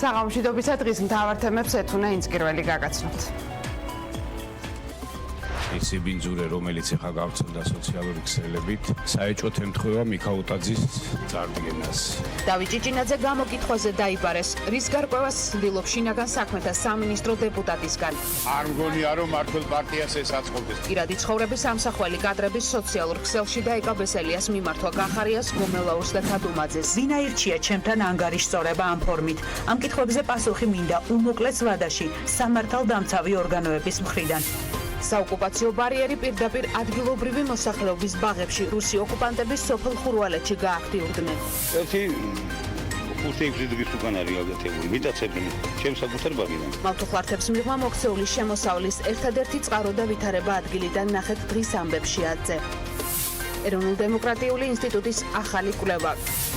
საღამოშიდობისა დღის მთავარ თემებს ეთუნა ინსკირველი გაგაცნოთ. ისი ბინძურე, რომელიც ახლა გავწევდა სოციალური ქსელებით, საეჭვოდ ემთხვევა მიქაუტაძის წარდგენას. დავით ჭიჭინაძე გამოკითხვაზე დაიბარეს, რის გარკვევას ცდილობს შინაგან საქმეთა სამინისტრო დეპუტატისგან. არ მგონია, რომ მართლ პარტიას ეს აწყობდეს. პირადი ცხოვრების სამსახველი კადრების სოციალურ ქსელში და ეკაბესელიას მიმართვა გახარიას გომელაურს და თადუმაძეს. ვინ აირჩია ჩემთან ანგარიშწორება ამ ფორმით? ამ კითხვებზე პასუხი მინდა უმოკლეს ვადაში სამართალდამცავი ორგანოების მხრიდან. საოკუპაციო ბარიერი პირდაპირ ადგილობრივი მოსახლეობის ბაღებში რუსი ოკუპანტების სოფელ ხურვალეთში გააქტიურდნენ. ერთი 5-6 დღის უკან არის გაკეთებული, მიტაცებდნენ ჩემს საკუთარ ბაღიდან. მავთუხლართებს მიღმა მოქცეულის შემოსავლის ერთადერთი წყარო და ვითარება ადგილიდან ნახეთ დღის ამბებში ათზე. ეროვნულ-დემოკრატიული ინსტიტუტის ახალი კვლევა.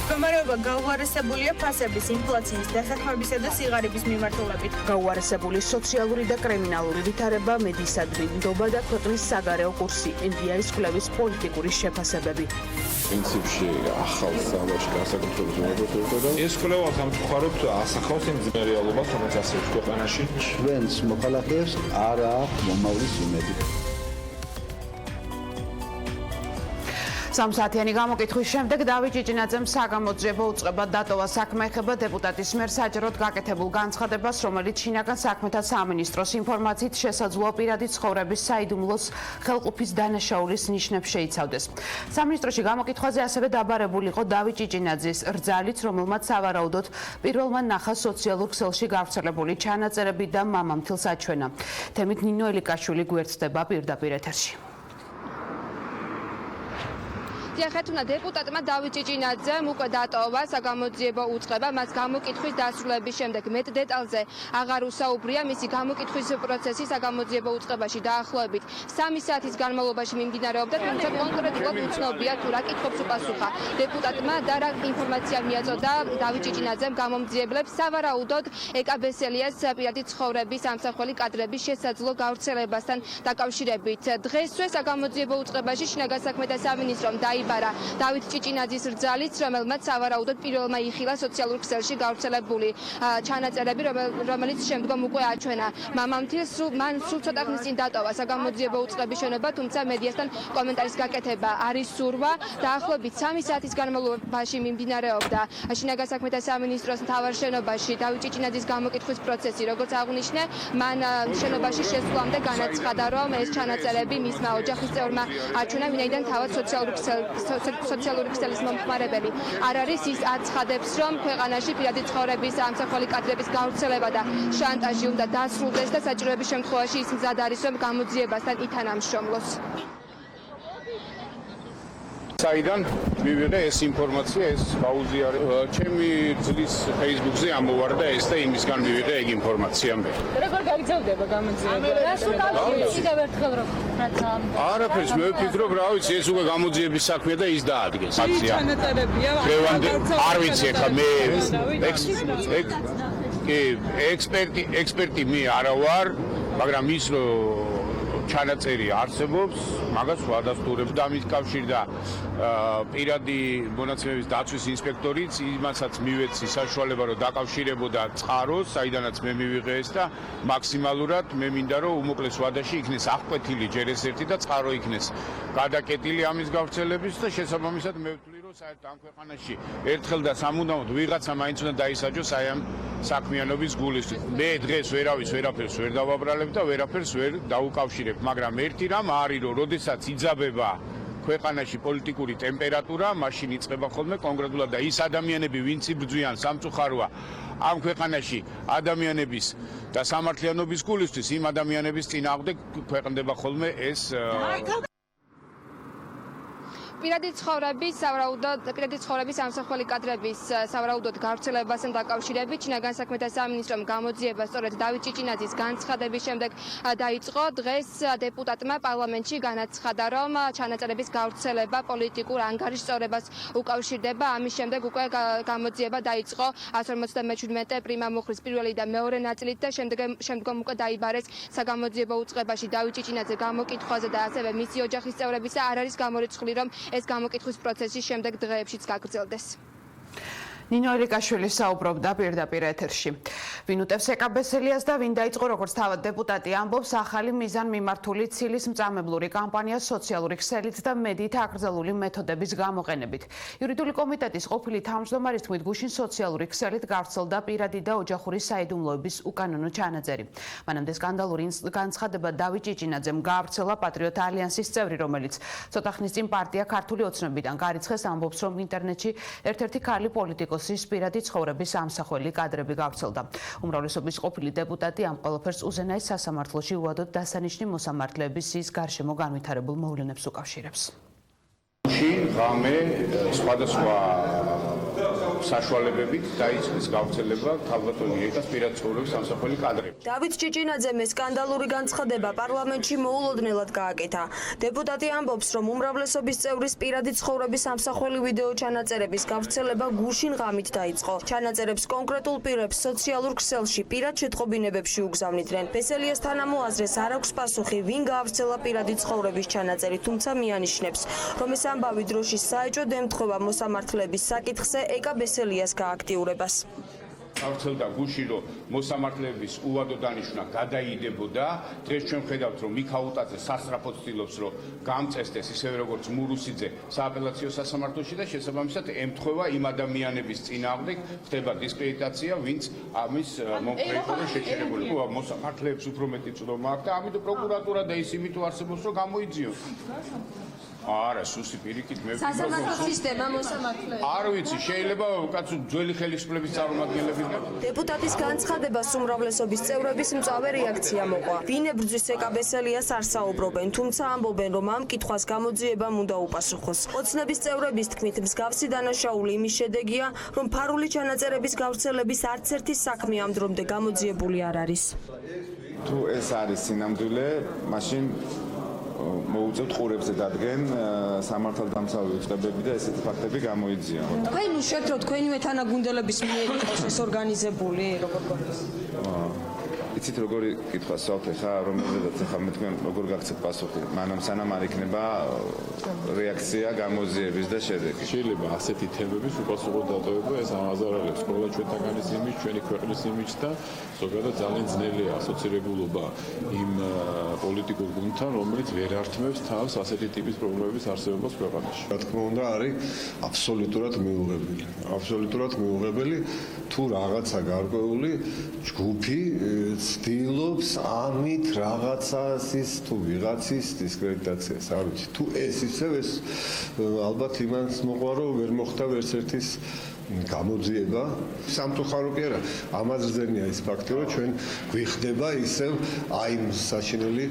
მდგომარეობა გაუარესებულია ფასების, ინფლაციის, დასაქმებისა და სიღარიბის მიმართულებით. გაუარესებული სოციალური და კრიმინალური ვითარება, მედისადმი, ნდობა და ქვეყნის საგარეო კურსი, NDI-ის კვლევის პოლიტიკური შეფასებები. პრინციპში ახალ სამაში განსაკუთრებით მოგვიწევდა და ეს კვლევა სამწუხაროდ ასახავს იმ რეალობას, რომელიც არსებობს ქვეყანაში. ჩვენს მოქალაქეებს არ აქვს მომავლის იმედი. სამსაათიანი გამოკითხვის შემდეგ დავით ჭიჭინაძემ საგამოძიებო უწყება დატოვა საქმე ეხება დეპუტატის მიერ საჯაროდ გაკეთებულ განცხადებას, რომელიც შინაგან საქმეთა სამინისტროს ინფორმაციით შესაძლოა პირადი ცხოვრების საიდუმლოს ხელყოფის დანაშაულის ნიშნებს შეიცავდეს. სამინისტროში გამოკითხვაზე ასევე დაბარებული იყო დავით ჭიჭინაძის რძალიც, რომელმაც სავარაუდოდ პირველმა ნახა სოციალურ ქსელში გავრცელებული ჩანაწერები და მამამთილს აჩვენა. თემით ნინო ელიკაშვილი გვერდდება პირდაპირ ეთერში. ეხეთუნა დეპუტატმა დავით ჭიჭინაძემ უკვე დატოვა საგამოძიებო უწყება, მას გამოკითხვის დასრულების შემდეგ მეტ დეტალზე აღარ უსაუბრია. მისი გამოკითხვის პროცესი საგამოძიებო უწყებაში დაახლოებით 3 საათის განმავლობაში მიმდინარეობდა, თუმცა კონკრეტულად უცნობია თუ რა კითხვებს უპასუხა დეპუტატმა და რა ინფორმაცია მიაწოდა დავით ჭიჭინაძემ გამომძიებლებს სავარაუდოდ ეკაბესელიას პირადი ცხოვრების ამსახველი კადრების შესაძლო გავრცელებასთან დაკავშირებით. დღესვე საგამოძიებო უწყებაში შინაგან საქმეთა სამინისტრომ დავით ჭიჭინაძის რძალიც, რომელმაც სავარაუდოდ პირველმა იხილა სოციალურ ქსელში გავრცელებული ჩანაწერები, რომელიც შემდგომ უკვე აჩვენა მამამთილს. მან სულ ცოტა ხნის წინ დატოვა საგამოძიებო უწყების შენობა, თუმცა მედიასთან კომენტარის გაკეთება არის სურვა. დაახლოებით 3 საათის განმავლობაში მიმდინარეობდა შინაგან საქმეთა სამინისტროს მთავარ შენობაში დავით ჭიჭინაძის გამოკითხვის პროცესი. როგორც აღნიშნე, მან შენობაში შესვლამდე განაცხადა, რომ ეს ჩანაწერები მისმა ოჯახის წევრმა აჩვენა, ვინაიდან თავად სოციალური ქსელის მომხმარებელი არ არის. ის აცხადებს, რომ ქვეყანაში პირადი ცხოვრების ამსახველი კადრების გავრცელება და შანტაჟი უნდა დასრულდეს და საჭიროების შემთხვევაში ის მზად არის, რომ გამოძიებასთან ითანამშრომლოს. საიდან მივიღე ეს ინფორმაცია, ეს გაუზიარე. ჩემი ძლის Facebook-ზე ამოვარდა ეს და იმისგან მივიღე ეგ ინფორმაცია მე. როგორ გაგრძელდება გამოძიება? არაფერს მე ვფიქრობ, რა ვიცი, ეს უკვე გამოძიების საქმეა და ის დაადგეს. ჩანაწერებია. არ ვიცი ხა მე ექსპერტი მე არა ვარ, მაგრამ ის ჩანაწერი არსებობს, მაგას ვადასტურებ და ამის კავშირდა პირადი მონაცემების დაცვის ინსპექტორიც იმასაც მივეცი საშუალება, რომ დაკავშირებოდა წყაროს, საიდანაც მე მივიღე ეს და მაქსიმალურად მე მინდა, რომ უმოკლეს ვადაში იქნეს აღკვეთილი ჯერ ეს ერთი და წყარო იქნეს გადაკეტილი ამის გავრცელების და შესაბამისად მე ვთვლი, რომ საერთოდ ამ ქვეყანაში ერთხელ და სამუდამოდ ვიღაცა მაინც უნდა დაისაჯოს აი ამ საქმიანობის გულისთვის. მე დღეს ვერაფერს ვერ დავაბრალებ და ვერაფერს ვერ დაუკავშირებ, მაგრამ ერთი რამ არის, რომ როდესაც იძაბება ქვეყანაში პოლიტიკური ტემპერატურა, მაშინ იწყება ხოლმე კონკრეტულად და ის ადამიანები, ვინც იბრძვიან სამწუხაროა ამ ქვეყანაში ადამიანების და სამართლიანობის გულისთვის, იმ ადამიანების წინააღმდეგ ქვეყნდება ხოლმე ეს პირადი ცხოვრების ამსახველი კადრების სავარაუდოდ გავრცელებასთან დაკავშირებით შინაგან საქმეთა სამინისტრომ გამოძიება სწორედ დავით ჭიჭინაძის განცხადების შემდეგ დაიწყო. დღეს დეპუტატმა პარლამენტში განაცხადა, რომ ჩანაწერების გავრცელება პოლიტიკურ ანგარიშწორებას უკავშირდება. ამის შემდეგ უკვე გამოძიება დაიწყო 157 პრიმა მუხლის პირველი და მეორე ნაწილით და შემდგომ უკვე დაიბარეს საგამოძიებო უწყებაში დავით ჭიჭინაძე გამოკითხვაზე და ასევე მისი ოჯახის წევრებისა არ არის გამორიცხული, რომ ეს გამოკითხვის პროცესი შემდეგ დღეებშიც გაგრძელდეს. ნინო ელიკაშვილი საუბრობდა პირდაპირ ეთერში. ვინ უტევს ეკაბესელიას და ვინ დაიწყო როგორც თავად დეპუტატი ამბობს ახალი მიზან მიმართული ცილის მწამებლური კამპანია სოციალური ქსელით და მედიით აკრძალული მეთოდების გამოყენებით. იურიდიული კომიტეტის ყოფილი თავმჯდომარის თქმით გუშინ სოციალური ქსელით გავრცელდა პირადი და ოჯახური საიდუმლოების უკანონო ჩანაწერი. მანამდე სკანდალური განცხადება დავით ჭიჭინაძემ გაავრცელა პატრიოტ ალიანსის წევრი, რომელიც ცოტა ხნის წინ პარტია ქართული ოცნებიდან გარიცხეს, ამბობს, რომ ინტერნეტში ერთ-ერთი ქალი პოლიტიკოსის პირადი ცხოვრების ამსახველი კადრები გავრცელდა. უმრავლესობის ყოფილი დეპუტატი ამ ყველაფერს უზენაეს სასამართლოში უადოდ დასანიშნი მოსამართლეების ის გარშემო განვითარებულ მოვლენებს უკავშირებს. ღამე სხვადასხვა საშუალებებით დაიწყეს გავრცელება ქალბატონი ეკას პირად ცხოვრების ამსახველი კადრები. დავით ჭიჭინაძემ სკანდალური განცხადება პარლამენტში მოულოდნელად გააკეთა. დეპუტატი ამბობს, რომ უმრავლესობის წევრის პირადი ცხოვრების ამსახველი ვიდეო ჩანაწერების გავრცელება გუშინ ღამით დაიწყო. ჩანაწერებს კონკრეტულ პირებს სოციალურ ქსელში პირად შეტყობინებებში უგზავნიდნენ. ბესელიასთან ამოაზრეს არ აქვს პასუხი, ვინ გაავრცელა პირადი ცხოვრების ჩანაწერი, თუმცა მიანიშნებს, რომ ეს ამბავი დროშის საეჭვოდ ემთხვევა მოსამართლეების საკითხზე ეკა ბესელიას გააქტიურებას. გავრცელდა გუშინ, რომ მოსამართლეების უვადო დანიშვნა გადაიდებოდა. დღეს ჩვენ ხედავთ, რომ მიქაუტაძე სასწრაფოდ ცდილობს, რომ გამწესდეს ისევე როგორც მურუსიძე სააპელაციო სასამართლოში და შესაბამისად ემთხვევა იმ ადამიანების წინააღმდეგ ხდება დისკრედიტაცია, ვინც ამის მომხრე იყო და შეჩერებული. მოსამართლეებს უფრო მეტი წვდომა აქვს და ამიტომ პროკურატურა და ის იმით არსებობს, რომ გამოიძიოს. არა, სუსი პირიქით მე სასამართლო სისტემა მოსამართლეებს. არ ვიცი, შეიძლება კაცო ძველი ხელისუფლების წარმომადგენლები დეპუტატის განცხადებას უმრავლესობის წევრების მწვავე რეაქცია მოყვა. ვინ ებრძვის ეკა ბესელიას არ საუბრობენ, თუმცა ამბობენ, რომ ამ კითხვას გამოძიებამ უნდა უპასუხოს. ოცნების წევრების თქმით, მსგავსი დანაშაული იმის შედეგია, რომ ფარული ჩანაწერების გავრცელების არც ერთი საქმე ამ დრომდე გამოძიებული არ არის. თუ ეს არის სინამდვილე, მაშინ მოუწევთ ყურებზე დადგენ სამართალდამცავი უწყებები და ესეთი ფაქტები გამოიძიონ. თქვენ უშევთ, რომ თქვენივე თანაგუნდელების მიერ იყოს ეს ორგანიზებული, როგორ გქონდეს? იცით როგორი კითხვა სწავლთ ხა, რომელზედაც ახლა მე თქვენ როგორ გაგცეთ პასუხი, მანამ სანამ არ იქნება რეაქცია გამოძიების და შედეგი. შეიძლება ასეთი თემების უპასუხოდ დატოვება ეს ამაზარალებს ყველა ჩვენთაგანის იმიჯს, ჩვენი ქვეყნის იმიჯს და ზოგადად ძალიან ძნელია ასოცირებულობა იმ პოლიტიკურ გუნდთან, რომელიც ვერ ართმევს თავს ასეთი ტიპის პრობლემების არსებობას ქვეყანაში. რა თქმა უნდა, არის აბსოლუტურად მიუღებელი. აბსოლუტურად მიუღებელი თუ რაღაცა გარკვეული ჯგუფი ცდილობს ამით რაღაცას თუ ვიღაცის დისკრედიტაციას. არ ვიცი, თუ ეს ისევ ეს ალბათ იმას მოყვა, რომ ვერ მოხდა ვერც ერთის გამოძიება. სამწუხარო კი არა, ამაზრზენია ის ფაქტი, რომ ჩვენ გვიხდება ისევ აი იმ საშინელი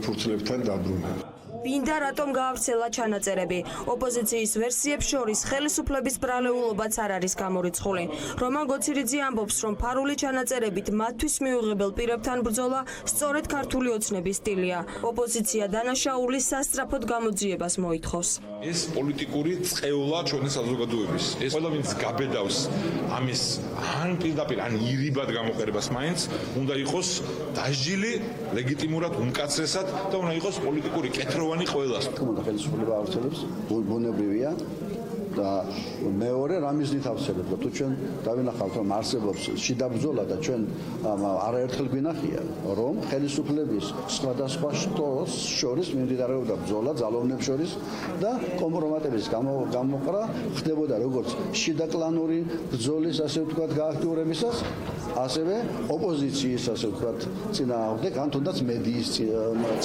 ფურცლებთან დაბრუნება. ვინდა რატომ გაავრცელა ჩანაწერები? ოპოზიციის ვერსიებს შორის ხელისუფლების ბრალეულობაც არ არის გამორიცხული. რომან გოცირიძე ამბობს, რომ ფარული ჩანაწერებით მათთვის მიუღებელ პირებთან ბრძოლა სწორედ ქართული ოცნების სტილია. ოპოზიცია დანაშაულის სასწრაფოდ გამოძიებას მოითხოვს. ეს პოლიტიკური წყეულა ჩვენი საზოგადოების. ეს ყველა ვინც გაბედავს ამის ან პირდაპირ ან ირიბად გამოყენებას მაინც უნდა იყოს დაჟილი, ლეგიტიმურად უმკაცრესად და უნდა იყოს პოლიტიკური კეთროვანი ყველას. თუმცა ხელისუფლება ავრცელებს ბუნებრივია და მეორე რამიზნით ავრცელებს და თუ ჩვენ დავინახავთ რომ არსებობს შიდა ბრძოლა და ჩვენ არაერთხელ გვინახია რომ ხელისუფლების სხვადასხვა შტოს შორის მიმდინარეობდა ბრძოლა ძალოვნებს შორის და კომპრომატების გამოყრა ხდებოდა როგორც შიდა კლანური ბრძოლის ასე ვთქვათ გააქტიურებისას ასევე ოპოზიციის ასე ვთქვათ წინააღმდეგ ან თუნდაც მედიის წინააღმდეგ.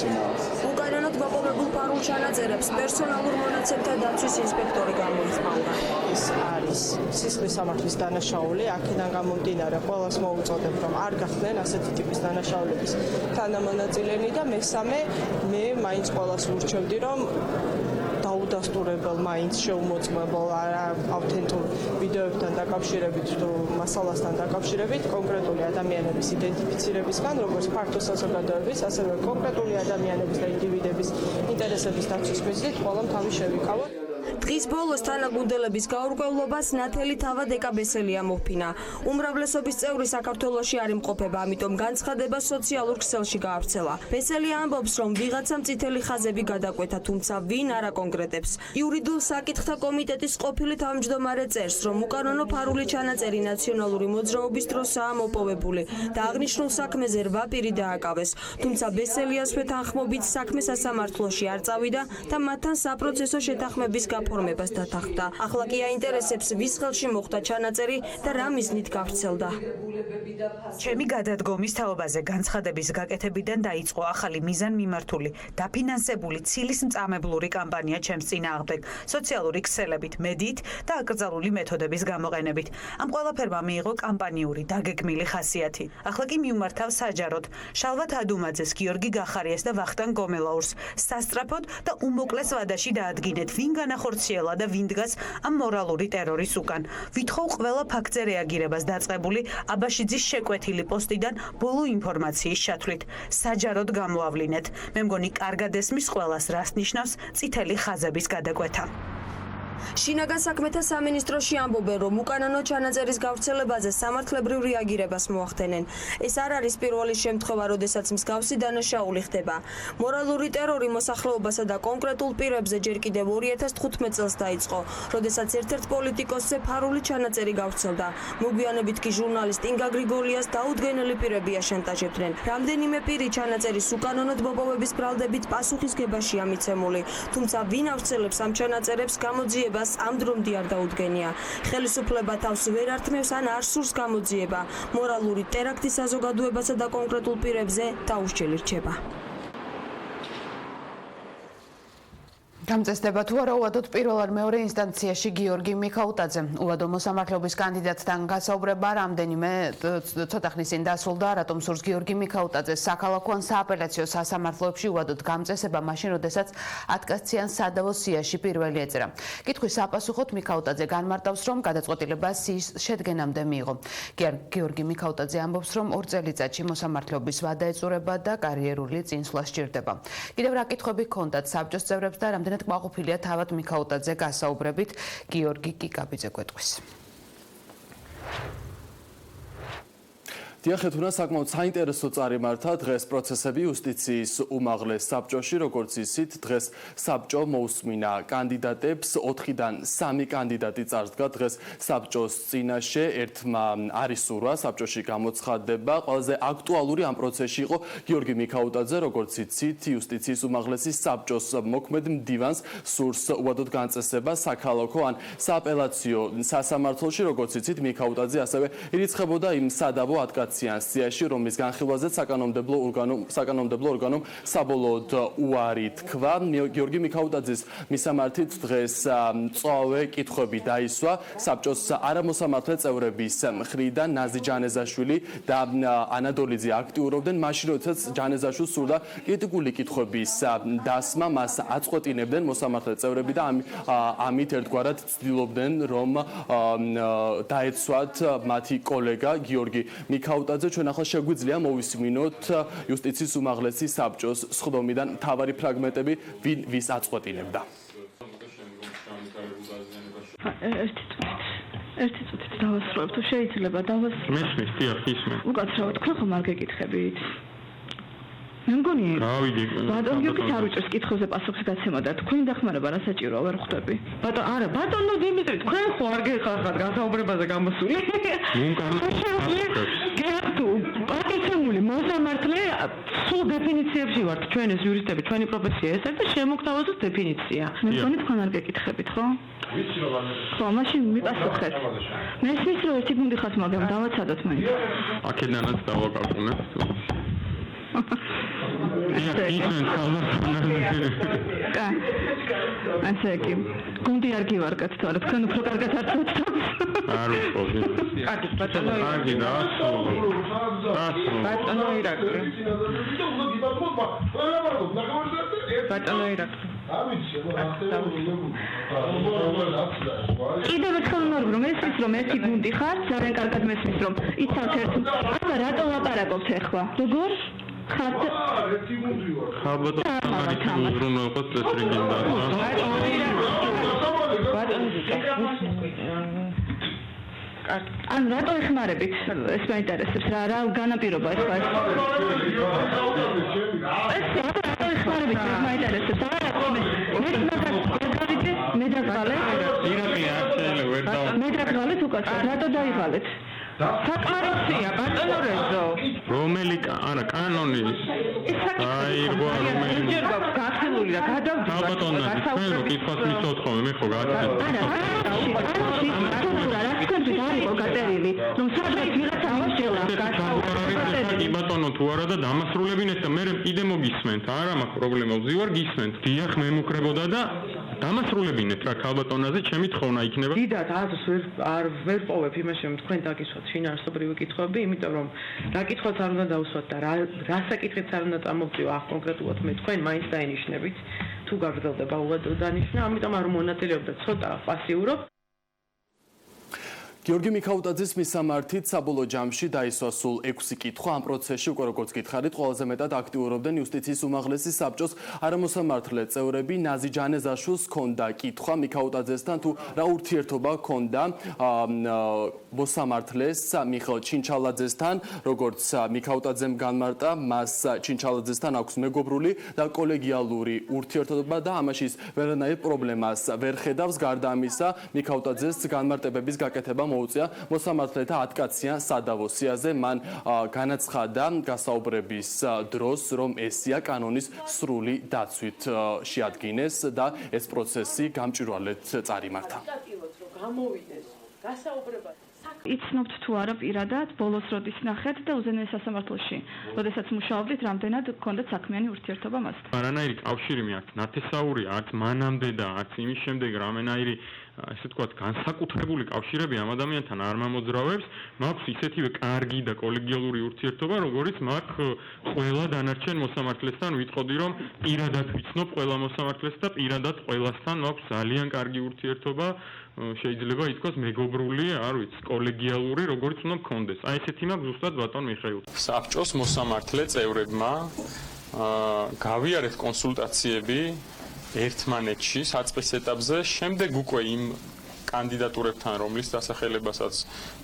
უკანონოდ მოპოვებულ ფარულ ჩანაწერებს პერსონალურ მონაცემთა დაცვის ინსპექტორი გამოიწვია. ეს არის სისხლის სამართლის დანაშაული, აქედან გამომდინარე ყველას მოუწოდებ, რომ არ გახდნენ ასეთი ტიპის დანაშაულების თანამონაწილენი და მესამე მე მაინც ყველას ვურჩევდი, რომ დაუდასტურებელ მაინც შეუმოწმებელ ავთენტურ ვიდეოებთან დაკავშირებით თუ მასალასთან დაკავშირებით კონკრეტული ადამიანების იდენტიფიცირებისგან, როგორც ფართო საზოგადოების, ასევე კონკრეტული ადამიანების და ინდივიდების ინტერესების დაცვის მიზნით ყველამ თავი შევიკავა. დღის ბოლოს თანაგუნდელების გაურკვევლობას ნათელი თავად ეკა ბესელია მოფინა. უმრავლესობის წევრი საქართველოში არ იმყოფება, ამიტომ განცხადება სოციალურ ქსელში გაავრცელა. ბესელია ამბობს, რომ ვიღაცამ წითელი ხაზები გადაკვეთა, თუმცა ვინ არ აკონკრეტებს. იურიდიულ საკითხთა კომიტეტის ყოფილი თავმჯდომარე წერს, რომ უკანონო ფარული ჩანაწერი ნაციონალური მოძრაობის დროსაა მოპოვებული და აღნიშნულ საქმეზე 8 პირი დააკავეს. თუმცა ბესელიას თანხმობით საქმე სასამართლოში არ წავიდა და მათთან საპროცესო შეთანხმების გაფორმებას დათანხმდა. ახლა კი აინტერესებს, ვის ხელში მოხვდა ჩანაწერი და რა მიზნით გავრცელდა. ჩემი გადადგომის თაობაზე განცხადების გაკეთებიდან დაიწყო ახალი მიზანმიმართული დაფინანსებული ცილის მწამებლური კამპანია ჩემს წინააღმდეგ, სოციალური ქსელებით, მედიით და აკრძალული მეთოდების გამოყენებით. ამ ყველაფერმა მიიღო კამპანიური დაგეგმილი ხასიათი. ახლა კი მიუმართავ საჯაროდ შალვათ ადუმაძეს, გიორგი გახარიას და ვახტანგ გომელაურს სასწრაფოდ და უმოკლეს ვადაში დაადგინეთ, ვინ განახორციელა და ვინ დგას ამ მორალური ტერორის უკან. ვითხოვ ყველა ფაქტზე რეაგირებას დაწყებული აბაშიძის შეკვეთილი პოსტიდან ბოლო ინფორმაციის ჩათვლით. საჯაროდ გამოავლინეთ. მე მგონი კარგად ესმის ყველას, რას ნიშნავს წითელი ხაზების გადაკვეთა. შინაგან საქმეთა სამინისტროში ამბობენ, რომ უკანონო ჩანაწერის გავრცელებაზე სამართლებრივ რეაგირებას მოახდენენ. ეს არ არის პირველი შემთხვევა, როდესაც მსგავსი დანაშაული ხდება. მორალური ტერორი მოსახლეობასა და კონკრეტულ პირებზე ჯერ კიდევ 2015 წელს დაიწყო, როდესაც ერთ-ერთ პოლიტიკოსზე ფარული ჩანაწერი გავრცელდა. მოგვიანებით კი ჟურნალისტ ინგა გრიგოლიას დაუდგენელი პირები აშანტაჟებდნენ. რამდენიმე პირი ჩანაწერის უკანონოდ მოპოვების ბრალდებით პასუხისგებაშია მიცემული, თუმცა ვინ ავრცელებს ამ ჩანაწერებს გამოძიებას ამ დრომდე არ დაუდგენია. ხელისუფლება თავს ვერ ართმევს ან არ სურს გამოძიება. მორალური ტერაქტის საზოგადოებასა და კონკრეტულ პირებზე დაუსჯელი რჩება. გამწესდება თუ არა უვადოდ პირველ ან მეორე ინსტანციაში გიორგი მიქაუტაძე. უვადო მოსამართლეობის კანდიდატთან გასაუბრება რამდენიმე ცოტა ხნის წინ დასრულდა, რატომ სურს გიორგი მიქაუტაძეს საქალაქო ან სააპელაციო სასამართლოებში უვადოდ გამწესება მაშინ, როდესაც 10-კაციან სადავო სიაში პირველი ეწერა. კითხვის საპასუხოდ მიქაუტაძე განმარტავს, რომ გადაწყვეტილება სიის შედგენამდე მიიღო. გიორგი მიქაუტაძე ამბობს, რომ 2 წელიწადში მოსამართლეობის ვადა ეწურება და კარიერული წინსვლა სჭირდება. კიდევ რა კითხვები ჰქონდათ საბჭოს წევრებს და რამდენად კმაყოფილია თავად მიქაუტაძე გასაუბრებით, გიორგი კიკაბიძე გვეტყვის. დიახეთუნა საკმაოდ საინტერესო წარიმართა დღეს პროცესები იუსტიციის უმაღლეს საბჭოში, როგორც ისიც დღეს საბჭო მოусმინა კანდიდატებს, 4-დან 3 კანდიდატი წარსდგა დღეს საბჭოს წინაშე, ერთმა არის სურვა საბჭოში გამოცხადება. ყველაზე აქტუალური ამ პროცესში იყო გიორგი მიქაუტაძე, როგორც იცით, იუსტიციის უმაღლესი საბჭოს მოქმედ მდივანს სურს უვადოდ განწესება საქალაქო ან სააპელაციო სასამართლოში, როგორც იცით, მიქაუტაძე ასევე ირიცხებოდა იმ სადავო 10 სიაში, რომლის განხილვაზეც საკანონმდებლო ორგანომ საბოლოოდ უარი თქვა. გიორგი მიქაუტაძის მისამართით დღეს მწვავე კითხვები დაისვა საბჭოს არამოსამართლე წევრების მხრიდან. ნაზი ჯანეზაშვილი და ანადოლიძე აქტიურობდნენ მაშინ, როდესაც ჯანეზაშვილს სურდა კრიტიკული კითხვების დასმა, მას აწყვეტინებდნენ მოსამართლე წევრები და ამით ერთგვარად ცდილობდნენ, რომ დაეცვათ მათი კოლეგა გიორგი მიქაუტაძე. ჩვენ ახლა შეგვიძლია მოვისმინოთ იუსტიციის უმაღლესი საბჭოს სხდომიდან მთავარი ფრაგმენტები, ვინ ვის აწყვეტინებდა. ერთი წუთით დავასრულებ, თუ შეიძლება დავასრულებ. მესმის, დიახ, ისმენ. უკაცრავად თქვენ ხომ არ გეკითხებით? მე მგონი ბატონო გიორგის არ უჭერს კითხვებზე პასუხის გაცემა და თქვენი დახმარება რა საჭიროა ვერ ხვდები. არა, ბატონო დიმიტრი, თქვენ ხო არ გეხახათ გასაუბრებაზე გამოსული? გეტუ, პაკეთებული მოსამართლე სულ დეფინიციებში ვართ ჩვენ ეს იურისტები, ჩვენი პროფესია ეს არის და შემოგთავაზოთ დეფინიცია. მე მგონი თქვენ არ გეკითხებით, ხო? ხო, მაშინ მიპასუხეთ. მე ისმის რომ ერთი გუნდი ხართ, მაგრამ დავაცადოთ მაინც. აქედანაც დავაკარგუნებ. ასე კი გუნდი არ გივარგათ თორე თქვენ უფრო კარგად არცოთ არ ვიყავი კარგი ბატონო კარგი და ბატონო ირაკლი ბატონო ირაკლი კიდევ ერთხელ ვიმარჯვე რომ ესმის რომ ერთი გუნდი ხართ ძალიან კარგად მესმის რომ იცავთ ერთ აბა რატო ლაპარაკობთ ახლა როგორ ხალბატონო სამარითი უზრუნველყოფ წესრიგინდა. ან რატო ეხმარებით? ეს მაინტერესებს რა განაპირობა ეს ხარ? ეს რატო ეხმარებით? ეს მაინტერესებს. მე დაგვალე. მე დაგვალე უკაც. რატო დაიღალეთ? საკმარისია ბატონო რეზო. რომელი არა კანონი აირგვა რომელი ჯერ გვაქვს გახსნილი და გადავდივართ. ხალბატონო თქვენ რო კითხვას მისცოთ ხოლმე მე ხო გაკეთებ. გატერილი რომ სადღაც ვიღაცა მოსჯელა კი ბატონო თუ არა და დამასრულებინეთ და მე კიდე მოგისმენთ არა მაქვს პრობლემა ვზივარ გისმენთ დიახ მე მუკრებოდა და დამასრულებინეთ რა ქალბატონაზე ჩემი თხოვნა იქნება დიდად აზრს ვერ პოვებ იმაში რომ თქვენ დაგისვათ შინაარსობრივი კითხვები იმიტომ რომ რა კითხვაც არ უნდა დავუსვათ და რა საკითხიც არ უნდა წამოვწიო ახ კონკრეტულად მე თქვენ მაინც დაინიშნებით თუ გაგრძელდება უადო დანიშნა ამიტომ არ მონაწილეობდა ცოტა პასიურობ გიორგი მიქაუტაძის მისამართით საბოლოო ჯამში დაისვა სულ 6 კითხვა ამ პროცესში უკვე როგორც გითხარით ყველაზე მეტად აქტიურობდნენ იუსტიციის უმაღლესი საბჭოს არამოსამართლე წევრები ნაზი ჯანეზაშვილს ჰქონდა კითხვა მიქაუტაძესთან თუ რა ურთიერთობა ჰქონდა მოსამართლეს მიხეილ ჩინჩალაძესთან როგორც მიქაუტაძემ განმარტა მას ჩინჩალაძესთან აქვს მეგობრული და კოლეგიალური ურთიერთობა და ამაში ის ვერანაირ პრობლემას ვერ ხედავს გარდა ამისა მიქაუტაძეს განმარტებების გაკეთება მოუწია მოსამართლეთა 10 კაციან სადავო სიაზე მან განაცხადა გასაუბრების დროს რომ ესია კანონის სრული დაცვით შეადგინეს და ეს პროცესი გამჭვირვალედ წარიმართა. იცნობთ თუ არა პირადად ბოლოს როდის ნახეთ და უზენაეს სასამართლოში როდესაც მუშაობდით რამდენად გქონდათ საქმიანი ურთიერთობა მასთან არანაირი კავშირი მე აქვს ნათესაური არც მანამდე და არც იმის შემდეგ რამენაირი ესე ვთქვათ განსაკუთრებული კავშირები ამ ადამიანთან არ მომოძრავებს მაქვს ისეთივე კარგი და კოლეგიალური ურთიერთობა როგორიც მაქვს ყველა დანარჩენ მოსამართლესთან ვიტყოდი რომ პირადად ვიცნობ ყველა მოსამართლეს და პირადად ყველასთან მაქვს ძალიან კარგი ურთიერთობა შეიძლება ითქვას მეგობრული, არ ვიცი, კოლეგიალური, როგორც უნდა გქონდეს. აი ესეთი მაქვს ზუსტად ბატონ მიხეილ. საბჭოს მოსამართლე წევრებმა გავიარეთ კონსულტაციები ერთმანეთში საწყის ეტაპზე, შემდეგ უკვე იმ კანდიდატურებთან, რომლის დასახელებასაც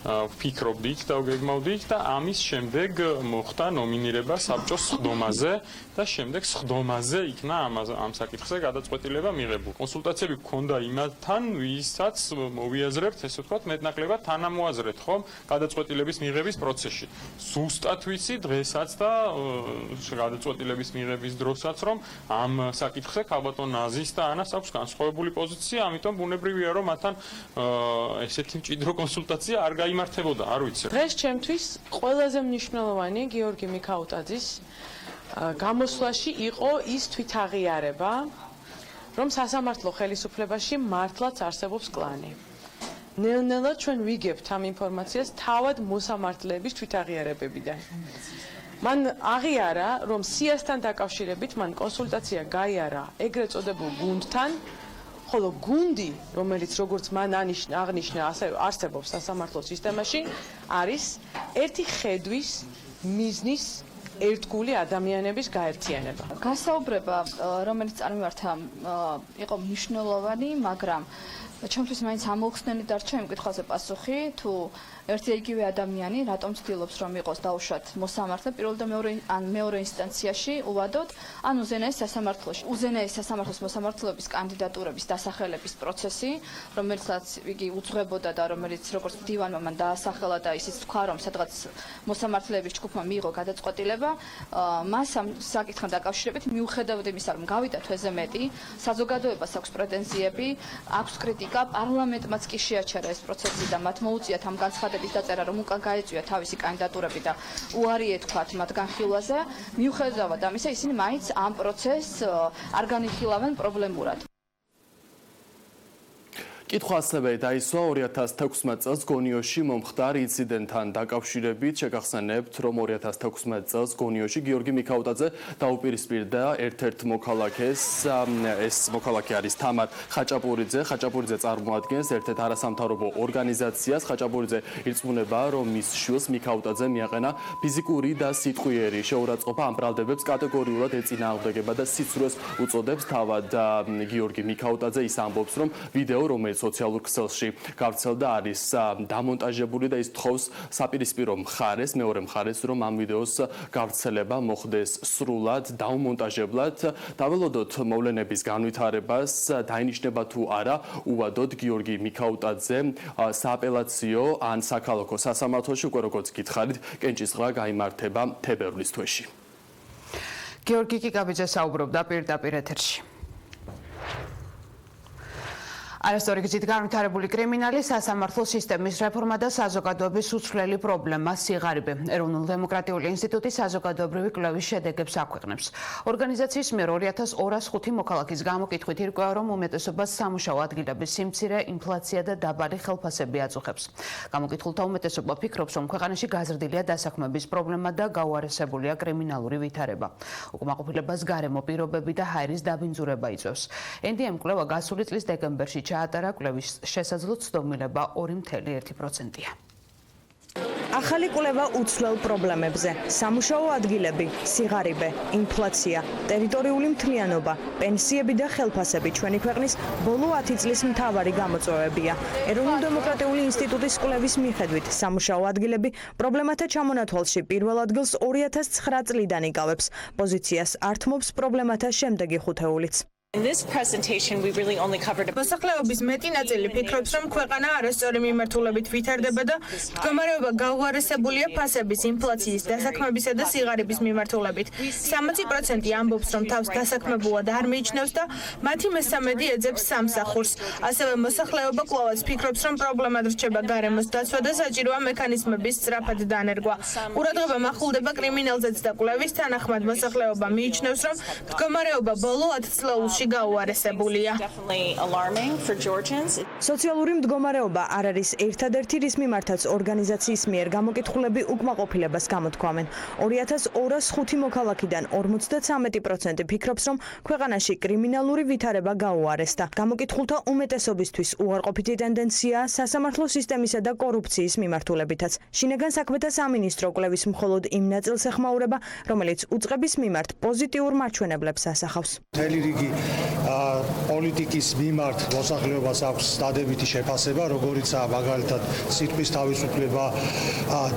ვფიქრობდით და ვგეგმავდით და ამის შემდეგ მოხდა ნომინირება საბჭოს სხდომაზე და შემდეგ სხდომაზე იქნა ამ საკითხზე გადაწყვეტილება მიღებული. კონსულტაციები გქონდა იმათთან, ვისაც მოვიაზრებთ, ესე ვთქვათ, მეტნაკლებად თანამოაზრეთ ხომ გადაწყვეტილების მიღების პროცესში. ზუსტად ვიცი დღესაც და გადაწყვეტილების მიღების დროსაც, რომ ამ საკითხზე ქალბატონ ნაზის და ანას აქვს განსხვავებული პოზიცია, ამიტომ ბუნებრივია, რომ მათთან ესეთი მჭიდრო კონსულტაცია არ გაიმართებოდა, არ ვიცი. დღეს ჩემთვის ყველაზე მნიშვნელოვანი გიორგი მიქაუტაძის გამოსვლაში იყო ის თვითაღიარება, რომ სასამართლო ხელისუფლებაში მართლაც არსებობს კლანი. ნელ-ნელა ჩვენ ვიგებთ ამ ინფორმაციას თავად მოსამართლეების თვითაღიარებებიდან. მან აღიარა, რომ სიასთან დაკავშირებით მან კონსულტაცია გაიარა ეგრეთ წოდებულ გუნდთან, ხოლო გუნდი, რომელიც როგორც მან აღნიშნა, ასევე არსებობს სასამართლო სისტემაში, არის ერთი ხედვის, მიზნის, ერთგული ადამიანების გაერთიანება. გასაუბრება, რომელიც წარმართა, იყო მნიშვნელოვანი, მაგრამ ჩემთვის მაინც ამოხსნელი დარჩა იმ კითხვაზე პასუხი, თუ ერთი და იგივე ადამიანი რატომ ცდილობს რომ იყოს დაუშვათ მოსამართლე პირველ და მეორე ინსტანციაში უვადოდ ან უზენაეს სასამართლოში უზენაეს სასამართლოს მოსამართლეობის კანდიდატურების დასახელების პროცესი რომელსაც იგი უძღვებოდა და რომელიც როგორც მდივანმა მან დაასახელა და ისიც თქვა რომ სადღაც მოსამართლეების ჯგუფმა მიიღო გადაწყვეტილება მას ამ საკითხთან დაკავშირებით მიუხედავად იმისა რომ გავიდა თვეზე მეტი საზოგადოებას აქვს პრეტენზიები აქვს კრიტიკა პარლამენტმაც კი შეაჩერა ეს პროცესი და მათ მოუწიათ ამ განცხადების დაწერა რომ უკან გაეწვია თავისი კანდიდატურები და უარი ეთქვათ მათ განხილვაზე მიუხედავად ამისა ისინი მაინც ამ პროცესს არ განიხილავენ პრობლემურად კითხვა ასევე დაისვა 2016 წელს გონიოში მომხდარ ინციდენტთან დაკავშირებით. შეგახსენებთ, რომ 2016 წელს გონიოში გიორგი მიქაუტაძე დაუპირისპირდა ერთ-ერთ მოქალაქეს. ეს მოქალაქე არის თამარ ხაჭაპურიძე. ხაჭაპურიძე წარმოადგენს ერთ-ერთ არასამთავრობო ორგანიზაციას. ხაჭაპურიძე ირწმუნება, რომ მის შვილს მიქაუტაძე მიაყენა ფიზიკური და სიტყვიერი შეურაცხყოფა. ამ ბრალდებებს კატეგორიულად ეწინააღმდეგება და სიცრუეს უწოდებს. თავად გიორგი მიქაუტაძე ის ამბობს, რომ ვიდეო, რომელიც სოციალურ ქსელში გავრცელდა, არის დამონტაჟებული და ის თხოვს საპირისპირო მხარეს, მეორე მხარეს, რომ ამ ვიდეოს გავრცელება მოხდეს სრულად დაუმონტაჟებლად. დაველოდოთ მოვლენების განვითარებას, დაინიშნება თუ არა უვადოდ გიორგი მიქაუტაძე სააპელაციო ან საქალაქო სასამართლოში. უკვე როგორც გითხარით, კენჭისყრა გაიმართება თებერვლის თვეში. გიორგი კიკაბიძე საუბრობდა პირდაპირ ეთერში. არასწორი გზით განვითარებული კრიმინალი, სასამართლო სისტემის რეფორმა და საზოგადოების უცვლელი პრობლემა სიღარიბე. ეროვნულ დემოკრატიული ინსტიტუტი საზოგადოებრივი კვლევის შედეგებს აქვეყნებს. ორგანიზაციის მიერ 2205 მოქალაქის გამოკითხვით ირკვევა, რომ უმეტესობას სამუშაო ადგილების სიმცირე, ინფლაცია და დაბალი ხელფასები აწუხებს. გამოკითხულთა უმეტესობა ფიქრობს, რომ ქვეყანაში გაზრდილია დასაქმების პრობლემა და გაუარესებულია კრიმინალური ვითარება. უკმაყოფილებას გარემო პირობები და ჰაერის დაბინძურება იწვევს. NDM კვლევა გასული წლის დეკემბერში ჩაატარა, კვლევის შესაძლო ცდომილება 2.1%-ია. ახალი კვლევა უცვლელ პრობლემებზე: სამუშაო ადგილები, სიღარიბე, ინფლაცია, ტერიტორიული მთლიანობა, პენსიები და ხელფასები ჩვენი ქვეყნის ბოლო 10 წლის მთავარი გამოწვევებია. ეროვნულ დემოკრატიული ინსტიტუტის კვლევის მიხედვით, სამუშაო ადგილები პრობლემათა ჩამონათვალში პირველ ადგილს 2009 წლიდან იკავებს. პოზიციას ართმობს პრობლემათა შემდეგი ხუთეულიც. მოსახლეობის მეტი ნაწილი ფიქრობს, რომ ქვეყანა არასწორი მიმართულებით ვითარდება და მდგომარეობა გაუარესებულია ფასების, ინფლაციის, დასაქმებისა და სიღარიბის მიმართულებით. 60% ამბობს, რომ თავს დასაქმებულად არ მიიჩნევს და მათი მესამედი ეძებს სამსახურს. ასევე მოსახლეობა კვლავაც ფიქრობს, რომ პრობლემად რჩება გარემოს დაცვა და საჭიროა მექანიზმების სწრაფად დანერგვა. ყურადღება მახულდება კრიმინალზეც და კვლევის თანახმად მოსახლეობა მიიჩნევს, რომ მდგომარეობა ბოლო 10 წლეულში გაუარესებულია. სოციალური მდგომარეობა არ არის ერთადერთი, რის მიმართაც ორგანიზაციის მიერ გამოკითხულები უკმაყოფილებას გამოთქვამენ. 2205 მოქალაქიდან 53% ფიქრობს, რომ ქვეყანაში კრიმინალური ვითარება გაუარესდა. გამოკითხულთა უმეტესობისთვის უარყოფითი ტენდენციაა სასამართლო სისტემისა და კორუფციის მიმართულებითაც. შინაგან საქმეთა სამინისტრო კვლევის მხოლოდ იმ ნაწილს ეხმაურება, რომელიც უწყების მიმართ პოზიტიურ მაჩვენებლებს ასახავს. პოლიტიკის მიმართ მოსახლეობას აქვს დადებითი შეფასება, როგორიცაა მაგალითად სიტყვის თავისუფლება,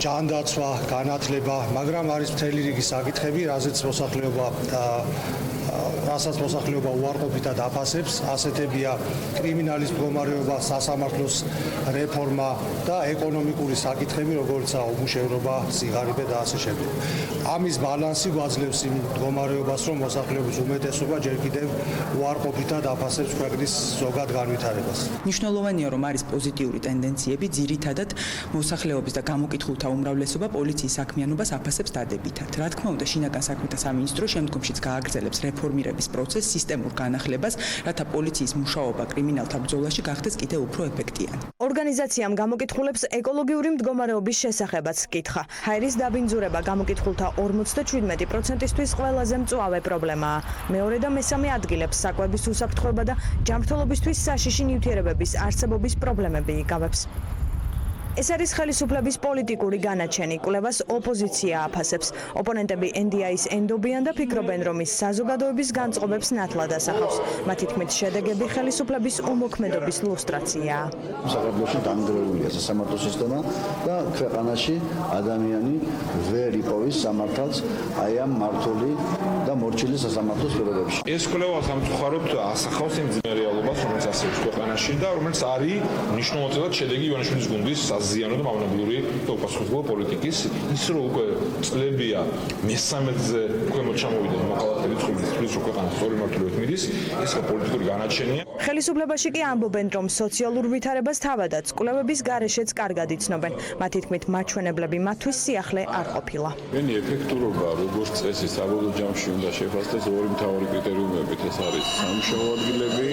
ჯანდაცვა, განათლება, მაგრამ არის მთელი რიგი საკითხები, რასაც მოსახლეობა უარყოფითად აფასებს. ასეთებია კრიმინალის მდგომარეობა, სასამართლოს რეფორმა და ეკონომიკური საკითხები, როგორიცაა უმუშევრობა, სიღარიბე და ასე შემდეგ. ამის ბალანსი გვაძლევს იმ მდგომარეობას, რომ მოსახლეობის უმეტესობა ჯერ კიდევ უარყოფითად აფასებს ქვეყნის ზოგად განვითარებას. მნიშვნელოვანია, რომ არის პოზიტიური ტენდენციები, ძირითადად მოსახლეობის და გამოკითხულთა უმრავლესობა პოლიციის საქმიანობას აფასებს დადებითად. რა თქმა უნდა, შინაგან საქმეთა სამინისტრო შემდგომშიც გააგრძელებს რეფორმირების პროცესს, სისტემურ განახლებას, რათა პოლიციის მუშაობა კრიმინალთა ბრძოლაში გახდეს კიდევ უფრო ეფექტიანი. ორგანიზაციამ გამოკითხულებს ეკოლოგიური მდგომარეობის შესახებაც ჰკითხა. ჰაერის დაბინძურება გამოკითხულთა 57%-ისთვის ყველაზე მწვავე პრობლემაა. მეორე და მესამე ადგილებს საკვების უსაფრთხოება და ჯანმრთელობისთვის საშიში ნივთიერებების არსებობის პრობლემები იკავებს. ეს არის ხელისუფლების პოლიტიკური განაჩენი, კვლევას ოპოზიცია აფასებს. ოპონენტები NDI-ს ენდობიან და ფიქრობენ, რომ ის საზოგადოების განწყობებს ნათლად ასახავს. მათი თქმით, შედეგები ხელისუფლების უმოქმედობის ლუსტრაციაა. საქართველოში დანგრეულია სასამართლო სისტემა და ქვეყანაში ადამიანი ვერ იპოვის სამართალს აი ამ მართული და მორჩილი სასამართლოს პირობებში. ეს კვლევა სამწუხაროდ ასახავს იმ ძნელ რეალობას, რომელიც არსებობს ქვეყანაში და რომელიც არის მნიშვნელოვნად შედეგი ივანიშვილის გუნდის გაზიანო და მავნებლური და უპასუხებლო პოლიტიკის ის რომ უკვე წლებია მესამედზე უკვე მოჩამოვიდა მოყავთ რიცხვის რო ქვეყანა სწორი მართლობით მიდის ეს პოლიტიკური განაჩენია. ხელისუფლებაში კი ამბობენ, რომ სოციალურ ვითარებას თავადაც კვლევების გარეშეც კარგად იცნობენ. მათი თქმით, მაჩვენებლები მათთვის სიახლე არ ყოფილა. მენი ეფექტურობა როგორც წესი საბოლოო ჯამში უნდა შეფასდეს ორი მთავარი კრიტერიუმებით, ეს არის სამუშაო ადგილები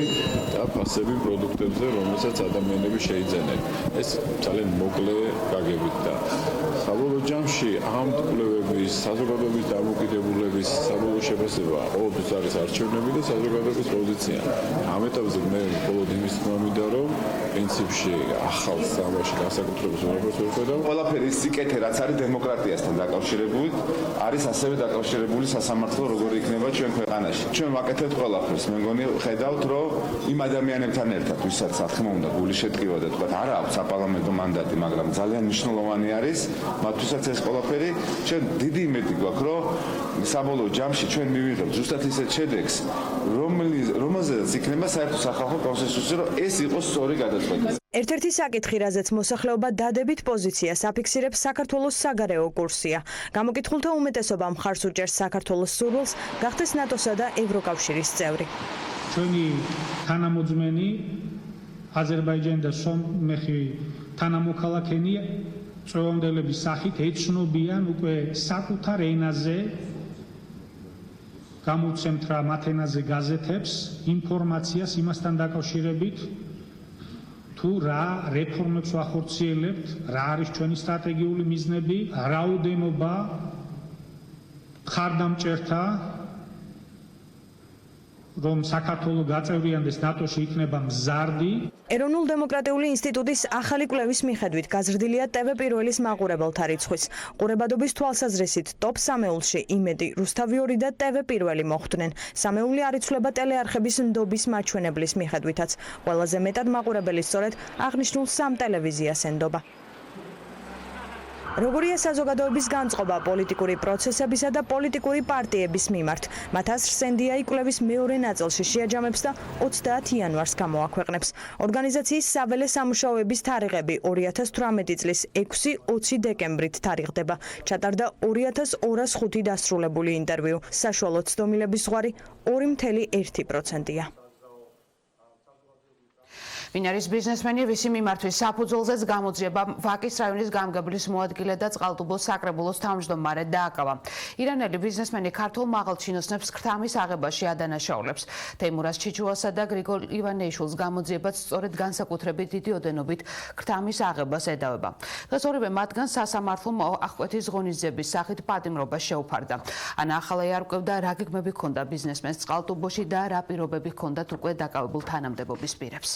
და ფასები პროდუქტებზე, რომელსაც ადამიანები შეიძენენ. ეს ძალიან მოკლე გაგებით და საბოლოო ჯამში ამ კვლევების საზოგადოების დამოკიდებულების საბოლოო შეფასება ყოველთვის არის არჩევნები და საზოგადოების პოზიცია. ამ ეტაპზე მე მხოლოდ იმის თქმა მინდა, რომ პრინციპში ახალ სამაში განსაკუთრების უბრალოდ ვერ ხედავ. ყველაფერი სიკეთე რაც არის დემოკრატიასთან დაკავშირებული, არის ასევე დაკავშირებული სასამართლო როგორი იქნება ჩვენ ქვეყანაში. ჩვენ ვაკეთებთ ყველაფერს. მე მგონი ხედავთ, რომ იმ ადამიანებთან ერთად, ვისაც რა თქმა უნდა გული შეტკივა და თქვა არა აქვს საპარლამენტო მანდატი, მაგრამ ძალიან მნიშვნელოვანი არის მათთვისაც ეს ყველაფერი. ჩვენ დიდი იმედი გვაქვს, რომ საბოლოო ჯამში ჩვენ მივიღებთ ზუსტად ისეთ შედეგს, რომელზეც იქნება საერთო სახალხო კონსენსუსი, რომ ეს იყოს სწორი გადაწყვეტა. ერთ-ერთი საკითხი, რაზეც მოსახლეობა დადებით პოზიციას აფიქსირებს საქართველოს საგარეო კურსია. გამოკითხულთა უმეტესობა მხარს უჭერს საქართველოს სურვილს გახდეს ნატოსა და ევროკავშირის წევრი. ჩვენი თანამოძმენი აზერბაიჯანი და სომხი თანამოქალაქენი წვევამდელების სახით ეცნობიან უკვე საკუთარ ენაზე გამოცემთ რა მათ ენაზე გაზეთებს ინფორმაციას იმასთან დაკავშირებით თუ რა რეფორმებს ვახორციელებთ, რა არის ჩვენი სტრატეგიული მიზნები, რაოდენობა მხარდამჭერთა რომ საქართველოს გაწევრიანდეს ნატოში იქნება მზარდი. ეროვნულ დემოკრატიული ინსტიტუტის ახალი კვლევის მიხედვით გაზრდილია TV პირველის მაყურებელთა რიცხვის. ყურებადობის თვალსაზრისით ტოპ 3-ში იმედი, რუსთავი 2 და TV პირველი მოხვდნენ. 3-ული არ იცვლება ტელეარხების ნდობის მაჩვენებლის მიხედვითაც. ყველაზე მეტად მაყურებელი სწორედ აღნიშნულ 3 ტელევიზიას ენდობა. როგორია საზოგადოების განწყობა პოლიტიკური პროცესებისა და პოლიტიკური პარტიების მიმართ. მათ ასრს NDI კვლევის მეორე ნაწილში შეაჯამებს და 30 იანვარს გამოაქვეყნებს. ორგანიზაციის საველე სამუშაოების თარიღები 2018 წლის 6-20 დეკემბრით თარიღდება. ჩატარდა 2205 დასრულებული ინტერვიუ. საშუალო ცდომილების ზღვარი 2.1%-ია. ვინ არის ბიზნესმენი, ვისი მიმართვის საფუძველზეც გამოძიება ვაკის რაიონის გამგებლის მოადგილე და წყალტუბოს საკრებულოს თავმჯდომარე დააკავა. ირანელი ბიზნესმენი ქართულ მაღალჩინოსნებს ქრთამის აღებაში ადანაშაულებს. თეიმურაზ ჩიჩუასა და გრიგოლ ივანეიშვილს გამოძიებაც სწორედ განსაკუთრებით დიდი ოდენობით ქრთამის აღებას ედავება. დღეს ორივე მათგანს სასამართლომ აღკვეთის ღონისძიების სახით პატიმრობა შეუფარდა. ანა ახალაი არ კვევდა რა გეგმები ჰქონდა ბიზნესმენს წყალტუბოში და რა პირობები ჰქონდათ უკვე დაკავებულ თანამდებობის პირებს.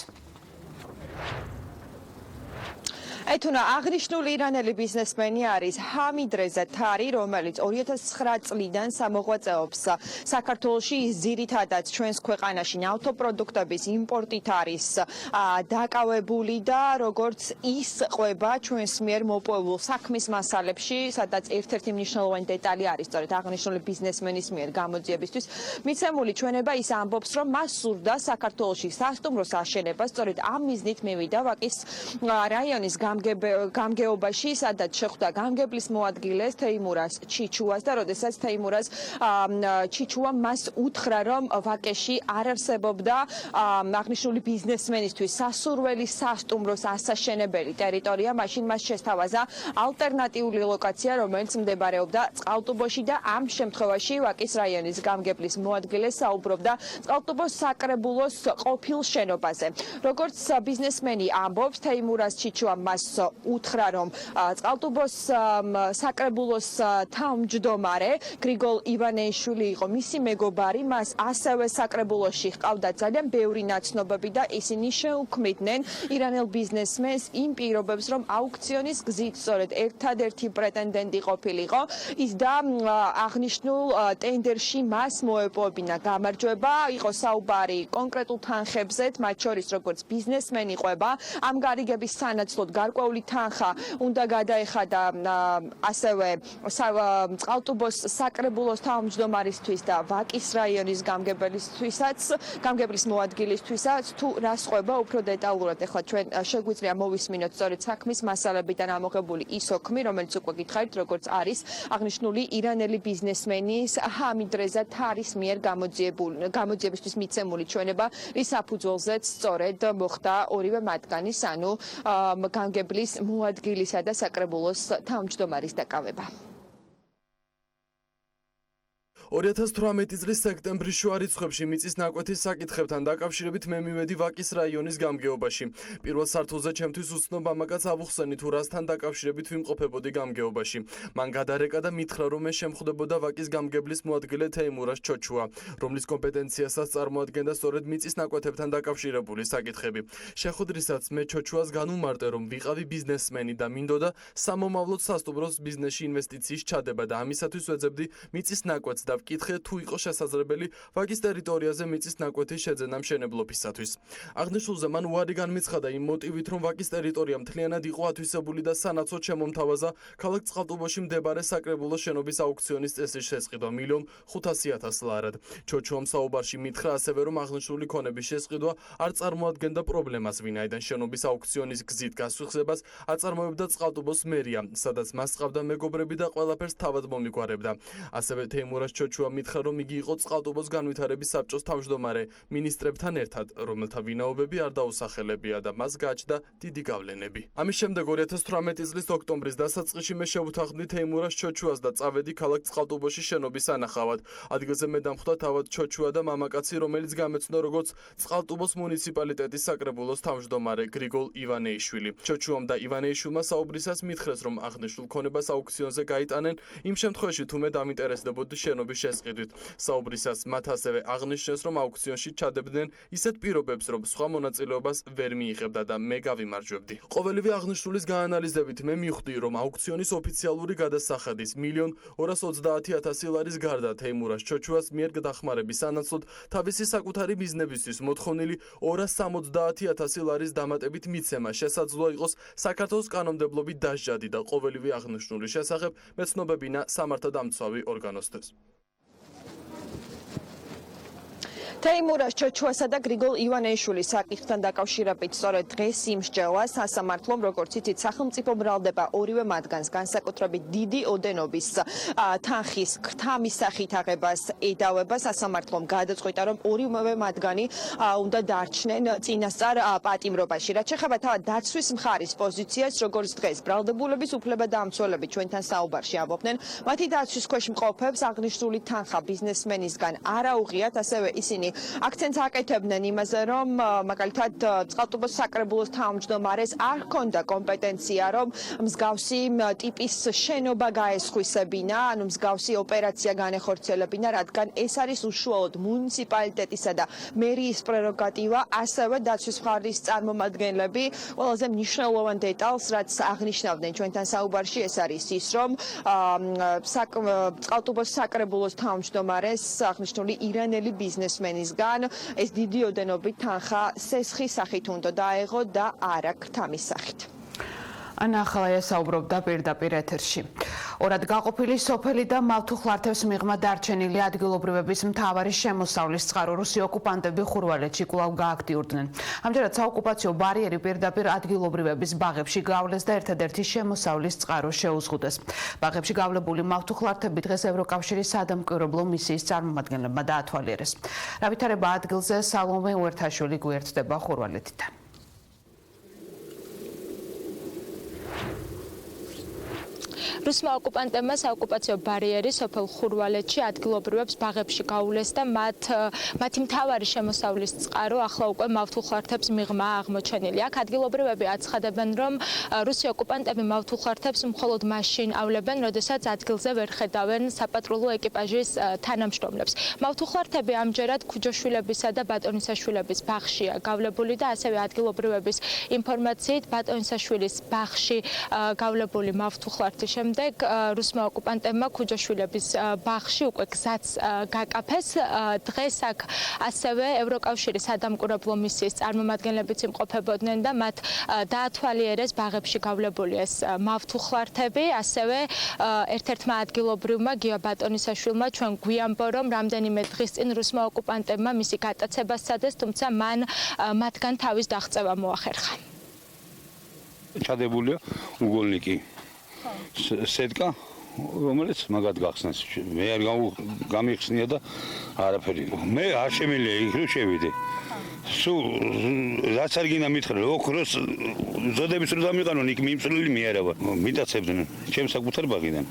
ეთუნა აღნიშნული ირანელი ბიზნესმენი არის ჰამიდ რეზა თარი, რომელიც 2009 წლიდან სამოღვაწეობს საქართველოში, ძირითადად ჩვენს ქვეყანაში ნავთობპროდუქტების იმპორტით არის დაკავებული და როგორც ის ყვება ჩვენს მიერ მოპოვებულ საქმის მასალებში, სადაც ერთ-ერთი მნიშვნელოვანი დეტალი არის სწორედ აღნიშნული ბიზნესმენის მიერ გამოძიებისთვის მიცემული ჩვენება ის ამბობს, რომ მას სურდა საქართველოში სასტუმროს აშენება, სწორედ ამ მიზნით მივიდა ვაკის რაიონის გამგეობაში, სადაც შეხვდა გამგებლის მოადგილეს თეიმურაზ ჩიჩუას და როდესაც თეიმურაზ ჩიჩუა მას უთხრა, რომ ვაკეში არ არსებობდა აღნიშნული ბიზნესმენისთვის სასურველი სასტუმროს ასაშენებელი ტერიტორია, მაშინ მას შესთავაზა ალტერნატიული ლოკაცია, რომელიც მდებარეობდა წყალტუბოში და ამ შემთხვევაში ვაკის რაიონის გამგებლის მოადგილე საუბრობდა წყალტუბოს საკრებულოს ყოფილ შენობაზე. როგორც ბიზნესმენი ამბობს, თეიმურაზ ჩიჩუა მას უთხრა, რომ წყალტუბოს საკრებულოს თავმჯდომარე გრიგოლ ივანეიშვილი იყო მისი მეგობარი, მას ასევე საკრებულოში ჰყავდა ძალიან ბევრი ნაცნობები და ისინი შეუქმნიდნენ ირანელ ბიზნესმენს იმ პირობებს, რომ აუქციონის გზით სწორედ ერთადერთი პრეტენდენტი ყოფილიყო ის და აღნიშნულ ტენდერში მას მოეპოვებინა გამარჯვება, იყო საუბარი კონკრეტულ თანხებზე, მათ შორის როგორც ბიზნესმენი ყვება, ამ გარიგების სანაცვლოდ გარკვეული გარკვეული თანხა უნდა გადაეხადა ასევე წყალტუბოს საკრებულოს თავმჯდომარისთვის და ვაკის რაიონის გამგებლის მოადგილისთვისაც თუ რას ყვება უფრო დეტალურად ახლა ჩვენ შეგვიძლია მოვისმინოთ სწორედ საქმის მასალებიდან ამოღებული ის ოქმი, რომელიც უკვე გითხარით, როგორც არის აღნიშნული ირანელი ბიზნესმენის ჰამიდ რეზა თარის მიერ გამოძიებისთვის მიცემული ჩვენება, რის საფუძველზეც სწორედ მოხდა ორივე მათგანის, ანუ გამგებლის მოადგილისა და საკრებულოს თავმჯდომარის დაკავება. 2018 წლის სექტემბრის შუა რიცხვებში მიწის ნაკვეთის საკითხებთან დაკავშირებით მე მივედი ვაკის რაიონის გამგეობაში. პირველ სართულზე ჩემთვის უცნობ ამაკაც ავუხსენი თუ რასთან დაკავშირებით ვიმყოფებოდი გამგეობაში. მან გადარეკა და მითხრა, რომ მე შემხვდებოდა ვაკის გამგებლის მოადგილე თეიმურას ჩოჩუა, რომლის კომპეტენციასაც წარმოადგენდა სწორედ მიწის ნაკვეთებთან დაკავშირებული საკითხები. შეხვედრისაც მე ჩოჩუას განუმარტე, რომ ვიყავი ბიზნესმენი და მინდოდა სამომავლოდ სასტუმროს ბიზნესში ინვესტიციის ჩადება და ამისათვის ვეძებდი მიწის ნაკვეთს და ვკითხე თუ იყო შესაძლებელი ვაკის ტერიტორიაზე მიწის ნაკვეთის შეძენა მშენებლობისათვის. აღნიშნულზე მან უარი განმიცხადა იმ მოტივით, რომ ვაკის ტერიტორია მთლიანად იყო ათვისებული და სანაცვლოდ შემომთავაზა ქალაქ წყალტუბოში მდებარე საკრებულოს შენობის აუქციონის წესის შესყიდვა $1,500,000 ლარად. ჩოჩუამ საუბარში მითხრა ასევე, რომ აღნიშნული ქონების შესყიდვა არ წარმოადგენდა პრობლემას, ვინაიდან შენობის აუქციონის გზით გასვიხსებას აწარმოებდა წყალტუბოს მერია, სადაც მას ჰყავდა მეგობრები და ყველაფერს თავად მომიგვარებდა. ასევე თეიმურას ჩოჩუა მითხრა, რომ იგი იყო წყალტუბოს განვითარების საბჭოს თავმჯდომარე მინისტრებთან ერთად, რომელთა ვინაობები არ დაუსახელებია და მას გააჩნდა დიდი გავლენები. ამის შემდეგ 2018 წლის ოქტომბრის დასაწყისში მე შევუთანხმდი თეიმურას ჩოჩუას და წავედი ქალაქ წყალტუბოში შენობის ანახავად. ადგილზე მე დამხვდა თავად ჩოჩუა და მამაკაცი, რომელიც გამეცნო როგორც წყალტუბოს მუნიციპალიტეტის საკრებულოს თავმჯდომარე გრიგოლ ივანეიშვილი. ჩოჩუამ და ივანეიშვილმა საუბრისას მითხრეს, რომ აღნიშნულ ქონებას აუქციონზე გაიტანენ იმ შემთხვევაში, თუ მე დამინტერესდებოდი შენობის შესყიდვით. საუბრისას მათ ასევე აღნიშნეს, რომ აუქციონში ჩადებდნენ ისეთ პირობებს, რომ სხვა მონაწილეობას ვერ მიიღებდა და მე გავიმარჯვებდი. ყოველივე აღნიშნულის გაანალიზებით მე მივხვდი, რომ აუქციონის ოფიციალური გადასახადის $1,230,000 გარდა თეიმურას ჩოჩუას მიერ დახმარების სანაცვლოდ თავისი საკუთარი ბიზნესისთვის მოთხოვნილი $270,000 დამატებით მიცემა შესაძლოა იყოს საქართველოს კანონმდებლობით დასჯადი და ყოველივე აღნიშნულის შესახებ მეცნობებინა სამართალდამცავი ორგანოსთვის. თეიმურას ჩოჩუასა და გრიგოლ ივანეიშვილის საკითხთან დაკავშირებით სწორედ დღეს იმსჯელა სასამართლომ, როგორც იცით, სახელმწიფო ბრალდება ორივე მათგანს განსაკუთრებით დიდი ოდენობის თანხის ქრთამის სახით აღებას ედავება. სასამართლომ გადაწყვიტა, რომ ორივე მათგანი უნდა დარჩნენ წინასწარ პატიმრობაში. რაც შეეხება თავად დაცვის მხარის პოზიციას, როგორც დღეს ბრალდებულების უფლებადამცველები ჩვენთან საუბარში ამბობდნენ, მათი დაცვის ქვეშ მყოფებს აღნიშნული თანხა ბიზნესმენისგან არ აუღიათ, ასევე ისინი აქცენტს აკეთებდნენ იმაზე, რომ მაგალითად წყალტუბოს საკრებულოს თავმჯდომარეს არ ჰქონდა კომპეტენცია, რომ მსგავსი ტიპის შენობა გაესხვისებინა, ანუ მსგავსი ოპერაცია განეხორციელებინა, რადგან ეს არის უშუალოდ მუნიციპალიტეტისა და მერიის პრეროგატივა. ასევე დაცვის მხარის წარმომადგენლები ყველაზე მნიშვნელოვან დეტალს, რაც აღნიშნავდნენ ჩვენთან საუბარში, ეს არის ის, რომ წყალტუბოს საკრებულოს თავმჯდომარეს აღნიშნული ირანელი ბიზნესმენი ეს დიდი ოდენობით თანხა სესხის სახით უნდა დაეღო და არა ქრთამის სახით. ანა ახალაია საუბრობდა პირდაპირ ეთერში. ორად გაყოფილი სოფელი და მავთუხლართებს მიღმა დარჩენილი ადგილობრივების მთავარი შემოსავლის წყარო რუსი ოკუპანტები ხურვალეთში კვლავ გააქტიურდნენ. ამჯერად საოკუპაციო ბარიერი პირდაპირ ადგილობრივების ბაღებში გავლეს და ერთადერთი შემოსავლის წყარო შეუზღუდეს. ბაღებში გავლებული მავთუხლართები დღეს ევროკავშირის სადამკვირვებლო მისიის წარმომადგენლებმა დაათვალიერეს. რა ვითარება ადგილზე სალომე უერთაშვილი გვერდდება ხურვალეთიდან. რუსმა ოკუპანტებმა საოკუპაციო ბარიერი სოფელ ხურვალეთში ადგილობრივებს ბაღებში გაულეს და მათი მთავარი შემოსავლის წყარო ახლა უკვე მავთუხლართებს მიღმა აღმოჩენილი. აქ ადგილობრივები აცხადებენ, რომ რუსი ოკუპანტები მავთუხლართებს მხოლოდ მაშინ ავლებენ, როდესაც ადგილზე ვერ ხედავენ საპატრულო ეკიპაჟის თანამშრომლებს. მავთუხლართები ამჯერად ქუჯოშვილებისა და ბატონისაშვილების ბაღშია გავლებული და ასევე ადგილობრივების ინფორმაციით ბატონისაშვილის ბაღში გავლებული მავთუხლართის შემდეგ რუსმა ოკუპანტებმა ქუჯაშვილების ბაღში უკვე გზაც გაკაფეს. დღეს აქ ასევე ევროკავშირის სადამკვირვებლო მისიის წარმომადგენლებიც იმყოფებოდნენ და მათ დაათვალიერეს ბაღებში გავლებული ეს მავთუხლართები. ასევე ერთ-ერთმა ადგილობრივმა გია ბატონისაშვილმა ჩვენ გვიამბო, რომ რამდენიმე დღის წინ რუსმა ოკუპანტებმა მისი გატაცება სცადეს, თუმცა მან მათგან თავის დაღწევა მოახერხა. ჩადებულია უგოლნიკი სეტკა, რომელიც მაგად გახსნეს. მე არ გამიხსნია და არაფერი. მე არ შემიძლია იქ რომ შევიდე. სულ რაც არ გინდა მითხრა, ოქროს ზოდების რო დამიყანონ, იქ მიმწვლელი მე არა ვარ. მიტაცებდნენ ჩემს საკუთარ ბაღიდან.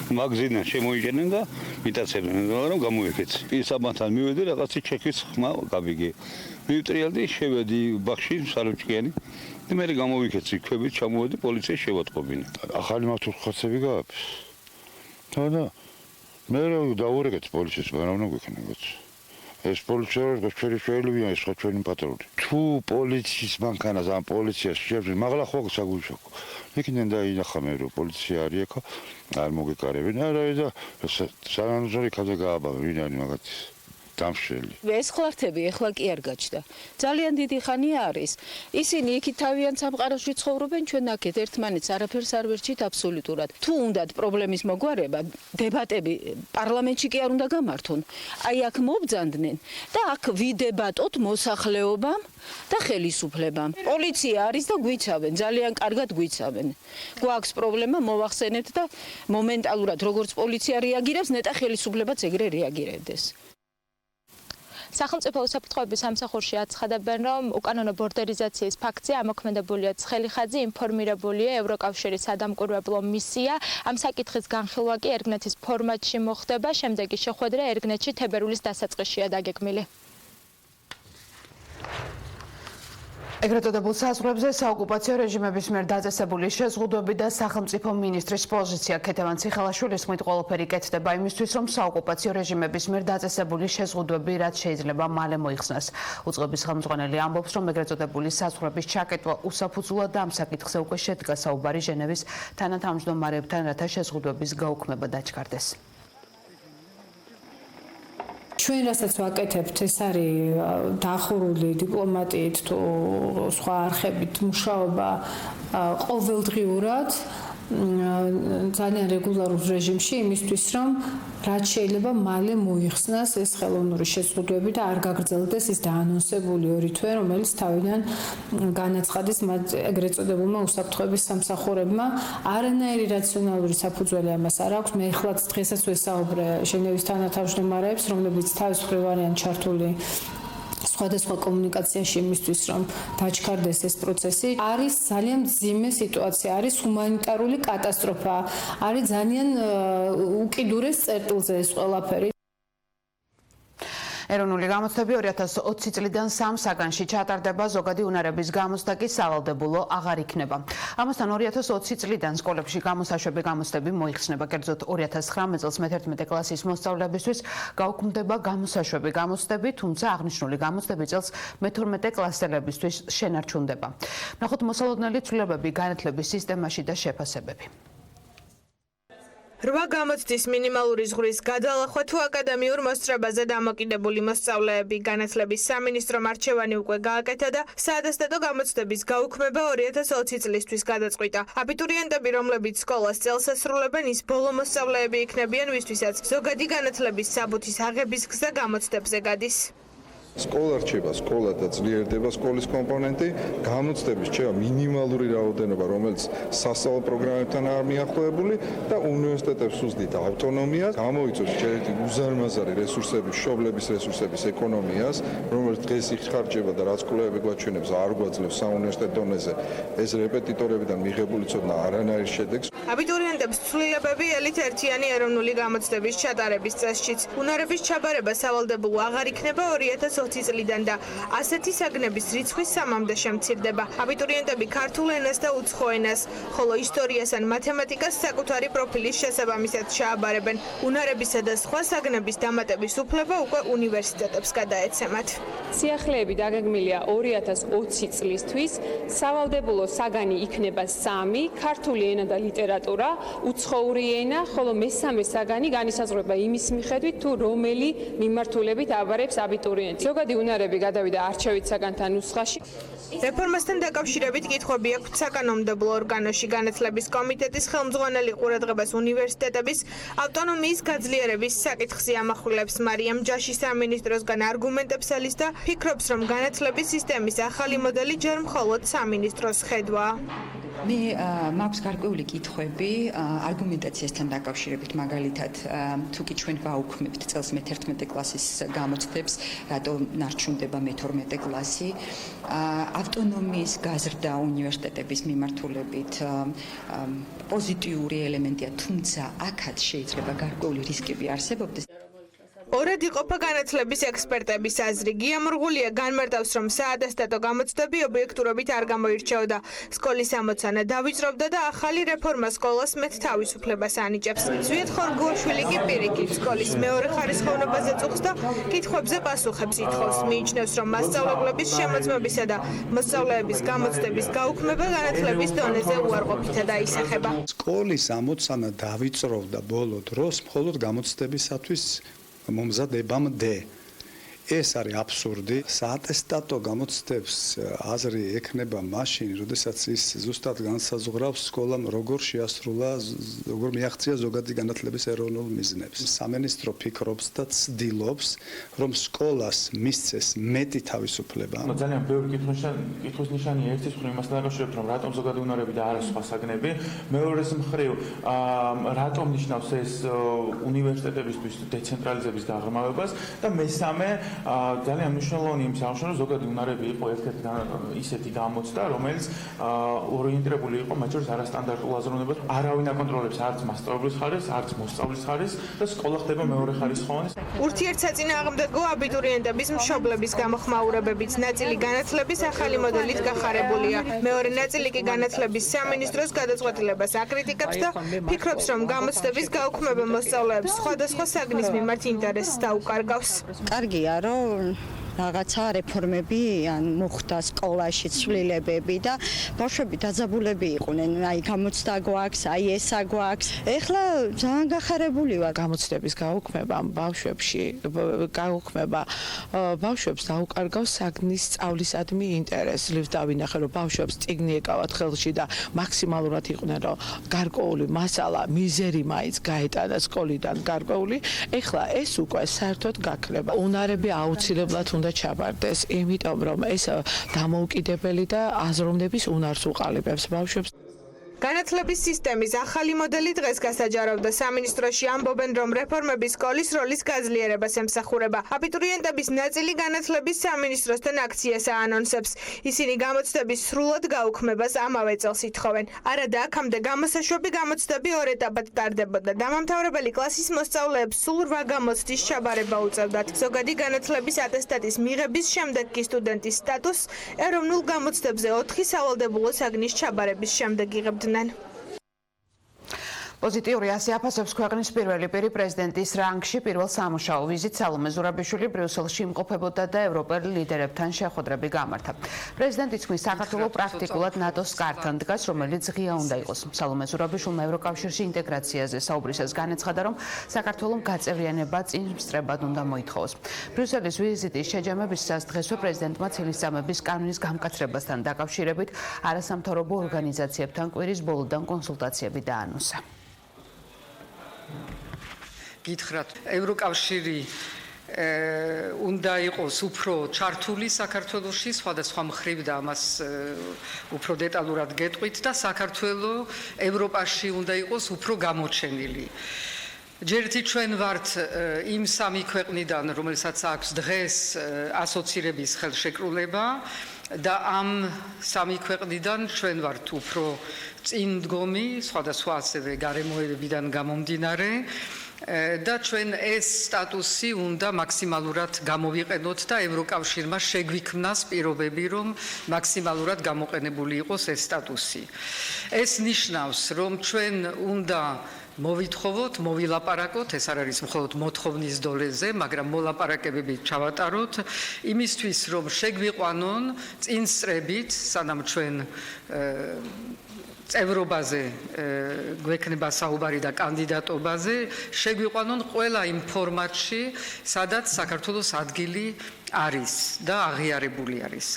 მაგზიდან შემოიჭერნენ და მიტაცებდნენ, რომ გამოიქეც. პირსაბანთან მივედი, რაღაცი ჩექის ხმა გავიგე. მივტრიალდი, შევედი ბაღში, სალოჭკიანი. და მე გამოვიქეცი, ქვებით ჩამოვედი, პოლიცია შევატყობინა. ახალი მავთუხლარები გააფეს. და მე დავურეკეთ პოლიციას, მაგრამ რა გვექნებათ. ეს პოლიცია ჩვენი ეს სხვა ჩვენი პატრული. თუ პოლიციის მანქანას ან პოლიციას შეძენ, მაგლა ხო საგუშაკო. იქიდან დაინახა მე რომ პოლიცია არის აქ, არ მოგეკარებინ, არა და სანანძორი ქადა გააბავე, ვინანი მაგათი. დამშელი. ეს ხლართები ეხლა კი არ გაჩნდა. ძალიან დიდი ხანია არის. ისინი იქით თავიანთ სამყაროში ცხოვრობენ, ჩვენ აქეთ ერთმანეთს არაფერს არ ვერჩით აბსოლუტურად. თუ უნდათ პრობლემის მოგვარება, დებატები პარლამენტში კი არ უნდა გამართონ. აი აქ მობძანდნენ და აქ ვიდებატოთ მოსახლეობამ და ხელისუფლებამ. პოლიცია არის და გვიცავენ, ძალიან კარგად გვიცავენ. გვაქვს პრობლემა, მოვახსენეთ და მომენტალურად როგორც პოლიცია რეაგირებს, ნეტა ხელისუფლებაც ეგრე რეაგირებდეს. სახელმწიფო უსაფრთხოების სამსახურში აცხადებენ, რომ უკანონო ბორდერიზაციის ფაქტზე ამოქმედებულია ცხელიხაძე, ინფორმირებულია ევროკავშირის სადამკვირვებლო მისია. ამ საკითხის განხილვა კი ერგნეთის ფორმატში მოხდება, შემდეგი შეხვედრა ერგნეთში თებერვლის დასაწყისშია დაგეგმილი. ეგრეთ წოდებულ საზღვრებზე საოკუპაციო რეჟიმების მიერ დაწესებული შეზღუდვები და სახელმწიფო მინისტრის პოზიცია ქეთევან ციხალაშვილის თქმით ყველაფერი კეთდება იმისთვის, რომ საოკუპაციო რეჟიმების მიერ დაწესებული შეზღუდვები რაც შეიძლება მალე მოიხსნას. უწყების ხელმძღვანელი ამბობს, რომ ეგრეთ წოდებული საზღვრების ჩაკეტვა უსაფუძვლოა და ამ საკითხზე უკვე შედგა საუბარი ჟენევის თანათავმჯდომარეებთან, რათა შეზღუდვების გაუქმება დაჩქარდეს. ჩვენ რასაც ვაკეთებთ, ეს არის დახურული დიპლომატიით თუ სხვა არხებით მუშაობა ყოველდღიურად ძალიან რეგულარულ რეჟიმში იმისთვის, რომ რაც შეიძლება მალე მოიხსნას ეს ხელოვნური შეზღუდვები და არ გაგრძელდეს ის დაანონსებული 2 თვე, რომელიც თავიდან განაცხადეს მათ ეგრეთ წოდებულმა უსაფრთხოების სამსახურებმა. არანაირი რაციონალური საფუძველი ამას არ აქვს. მე ეხლაც დღესაც ვესაუბრე ჟენევის თანათავმჯდომარეებს, რომლებიც თავის მხრივ არიან ჩართული სხვადასხვა კომუნიკაციაში იმისთვის, რომ დაჩქარდეს ეს პროცესი. არის ძალიან მძიმე სიტუაცია, არის ჰუმანიტარული კატასტროფა, არის ძალიან უკიდურეს წერტილზე ეს ყველაფერი. ეროვნული გამოცდები 2020 წლიდან 3 საგანში ჩატარდება, ზოგადი უნარების გამოცდა კი სავალდებულო აღარ იქნება. ამასთან 2020 წლიდან სკოლებში გამოსაშვები გამოცდები მოიხსნება, კერძოდ 2019 წელს მე-11 კლასის მოსწავლეებისთვის გაუქმდება გამოსაშვები გამოცდები, თუმცა აღნიშნული გამოცდები წელს მე-12 კლასელებისთვის შენარჩუნდება. ნახოთ მოსალოდნელი ცვლილებები განათლების სისტემაში და შეფასებები. 8 გამოცდის მინიმალური ზღვის გადალახვა თუ აკადემიურ მოსწრებაზე დამოკიდებული მოსწავლეები. განათლების სამინისტრომ არჩევანი უკვე გააკეთა და საატესტატო გამოცდების გაუქმება 2020 წლისთვის გადაწყვიტა. აბიტურიენტები, რომლებიც სკოლას წელს ასრულებენ, ის ბოლო მოსწავლეები იქნებიან, ვისთვისაც ზოგადი განათლების საბუთის აღების გზა გამოცდებზე გადის. სკოლა რჩება სკოლა და ძლიერდება სკოლის კომპონენტი, გამოცდების რჩება მინიმალური რაოდენობა, რომელიც სასწავლო პროგრამებთან არ მიახლოებული და უნივერსიტეტებს უზდით ავტონომიას, გამოიწვევს ჯერეთი უზარმაზარი რესურსების, მშობლების რესურსების ეკონომიას, რომელიც დღეს იხარჯება და რაც კვლევები გვაჩვენებს არ გვაძლევს საუნივერსიტეტო დონეზე ეს რეპეტიტორებიდან მიღებული ცოდნა არანაირ შედეგს. აბიტურიენტებს ცვლილებები ელით ერთიანი ეროვნული გამოცდების ჩატარების წესშიც. უნარების ჩაბარება სავალდებულო აღარ იქნება 2020 20 წლიდან და ასეთი საგნების რიცხვის 3-მდე შემცირდება. აბიტურიენტები ქართულ ენას და უცხო ენას, ხოლო ისტორიას ან მათემატიკას საკუთარი პროფილის შესაბამისად ჩააბარებენ. უნარებისა და სხვა საგნების დამატების უფლება უკვე უნივერსიტეტებს გადაეცემათ. სიახლეები დაგეგმილია 2020 წლისთვის. სავალდებულო საგანი იქნება 3: ქართული ენა და ლიტერატურა, უცხოური ენა, ხოლო მესამე საგანი განისაზღვრება იმის მიხედვით, თუ რომელი მიმართულებით აბარებს აბიტურიენტი. ზოგადი უნარები გადავიდა არჩევით საგანთან ნუსხაში. რეფორმასთან დაკავშირებით კითხვები აქვთ საკანონმდებლო ორგანოში. განათლების კომიტეტის ხელმძღვანელი ყურადღებას უნივერსიტეტების ავტონომიის გაძლიერების საკითხზე ამახვილებს. მარიამ ჯაში სამინისტროსგან არგუმენტებს ალის და ფიქრობს, რომ განათლების სისტემის ახალი მოდელი ჯერ მხოლოდ სამინისტროს ხედვაა. მე მაქვს გარკვეული კითხვები არგუმენტაციასთან დაკავშირებით, მაგალითად, თუ კი ჩვენ ვაუქმებთ წელს მე-11 კლასის გამოცდებს, რატო ნარჩუნდება მე-12 კლასი, ავტონომიის გაზრდა უნივერსიტეტების მიმართულებით პოზიტიური ელემენტია, თუმცა აქაც შეიძლება გარკვეული რისკები არსებობდეს. ორად იყოფა განათლების ექსპერტების აზრი. გიამორღულია განმარტავს, რომ საატესტატო გამოცდები ობიექტურობით არ გამოირჩეოდა. სკოლის ამოცანა დავიწყობდა და ახალი რეფორმა სკოლას მეტ თავისუფლებას ანიჭებს. ზვიად ხორგუაშვილი კი პირიქით სკოლის მეორე ხარისხოვნობაზე წუხს და კითხვებზე პასუხებს ითხოვს. მიიჩნევს, რომ მასწავლებლების შემოწმებისა და მოსწავლეების გამოცდების გაუქმება განათლების დონეზე უარყოფითად აისახება. სკოლის ამოცანა დავიწყობდა ბოლო დროს მხოლოდ გამოცდებისათვის მომზადებამდე. ეს არის აბსურდი. საატესტატო გამოცდებს აზრი ექნება მაშინ, როდესაც ის ზუსტად განსაზღვრავს სკოლამ როგორ შეასრულა, როგორ მიაღწია ზოგადი განათლების ეროვნულ მიზნებს. სამინისტრო ფიქრობს და ცდილობს, რომ სკოლას მისცეს მეტი თავისუფლება. ძალიან ბევრი კითხვის ნიშანია ერთის მხრივ იმასთან დაკავშირებით, რომ რატომ ზოგადი უნარები და არა სხვა საგნები. მეორეს მხრივ, რატომ ნიშნავს ეს უნივერსიტეტებისთვის დეცენტრალიზების დაღრმავებას და მესამე ძალიან მნიშვნელოვანი იმის აღშენება, რომ ზოგადი უნარები იყო ერთ-ერთი ისეთი გამოცდა, რომელიც ორიენტირებული იყო მათ შორის არასტანდარტულ აზროვნებას. არავინ აკონტროლებს არც მასწავლებლის ხარისხს, არც მოსწავლის ხარისხს და სკოლა ხდება მეორე ხარისხოვანი. ურთიერთსაწინააღმდეგო აბიტურიენტების მშობლების გამოხმაურებებით ნაწილი განათლების ახალი მოდელით გახარებულია. მეორე ნაწილი კი განათლების სამინისტროს გადაწყვეტილებას აკრიტიკებს და ფიქრობს, რომ გამოცდების გაუქმება მოსწავლეებს სხვადასხვა საგნის მიმართ ინტერესს დაუკარგავს. კარგია, რომ რაღაცა რეფორმები ან მოხდა სკოლაში ცვლილებები და ბავშვები დაძაბულები იყვნენ, აი გამოცდა გვაქვს, აი ესა გვაქვს. ეხლა ძალიან გახარებული ვარ. გამოცდების გაუქმება ბავშვებში ბავშვებს დაუკარგავს საგნის სწავლისადმი ინტერესი. დავინახე, რომ ბავშვებს წიგნი ეკავათ ხელში და მაქსიმალურად იყვნენ, რომ გარკვეული მასალა, მიზერი მაინც გაეტანა სკოლიდან გარკვეული. ეხლა ეს უკვე საერთოდ გაქრება. უნარები აუცილებლად უნდა ჩაბარდეს, იმიტომ რომ ეს დამოუკიდებელი და აზროვნების უნარს უყალიბებს ბავშვებს. განათლების სისტემის ახალი მოდელი დღეს გასაჯაროვდა. სამინისტროში ამბობენ, რომ რეფორმები სკოლის როლის გაძლიერებას ემსახურება. აბიტურიენტების ნაწილი განათლების სამინისტროსთან აქციას აანონსებს. ისინი გამოცდების სრულად გაუქმებას ამავე წელს ითხოვენ. არადა აქამდე გამოსაშვები გამოცდები ორ ეტაპად ტარდებოდა. დამამთავრებელი კლასის მოსწავლეებს სულ 8 გამოცდის ჩაბარება უწევდათ. ზოგადი განათლების ატესტატის მიღების შემდეგ კი სტუდენტის სტატუსს ეროვნულ გამოცდებზე 4 სავალდებულო საგნის ჩაბარების შემდეგ იღებდნენ. პოზიტიური ასე აფასებს ქვეყნის პირველი პირი პრეზიდენტის რანგში პირველ სამუშაო ვიზიტს სალომე ზურაბიშვილი ბრიუსელში იმყოფებოდა და ევროპელ ლიდერებთან შეხვედრები გამართა. პრეზიდენტი თქვის, საქართველოს პრაქტიკულად ნატოს კართან დგას, რომელიც ღია უნდა იყოს. სალომე ზურაბიშვილმა ევროკავშირში ინტეგრაციაზე საუბრისას განაცხადა, რომ საქართველოს გაწევრიანება წინ სწრებად უნდა მოითხოვოს. ბრიუსელის ვიზიტის შეჯამებისას დღესვე პრეზიდენტმა ცილისწამების კანონის გამკაცრებასთან დაკავშირებით არასამთავრობო ორგანიზაციებთან კვირის ბოლოდან კონსულტაციები დაანონსა. გითხრათ, ევროკავშირი უნდა იყოს უფრო ჩართული საქართველოში, სხვადასხვა მხრივ და ამას უფრო დეტალურად გეტყვით და საქართველოს ევროპაში უნდა იყოს უფრო გამოჩენილი. ჯერითი ჩვენ ვართ იმ სამი ქვეყნიდან, რომელსაც აქვს დღეს ასოცირების ხელშეკრულება და ამ სამი ქვეყნიდან ჩვენ ვართ უფრო წინ დგომი, სხვადასხვა ასევე გარემოებებიდან გამომდინარე და ჩვენ ეს სტატუსი უნდა მაქსიმალურად გამოვიყენოთ და ევროკავშირმა შეგვიქმნას პირობები, რომ მაქსიმალურად გამოყენებული იყოს ეს სტატუსი. ეს ნიშნავს, რომ ჩვენ უნდა მოვითხოვოთ, მოვილაპარაკოთ, ეს არ არის მხოლოდ მოთხოვნის დონეზე, მაგრამ მოლაპარაკებები ჩავატაროთ იმისთვის, რომ შეგვიყვანონ წინსწრებით, სანამ ჩვენ წევრობაზე გვექნება საუბარი და კანდიდატობაზე, შეგვიყვანონ ყველა იმ ფორმატში, სადაც საქართველოს ადგილი არის და აღიარებული არის.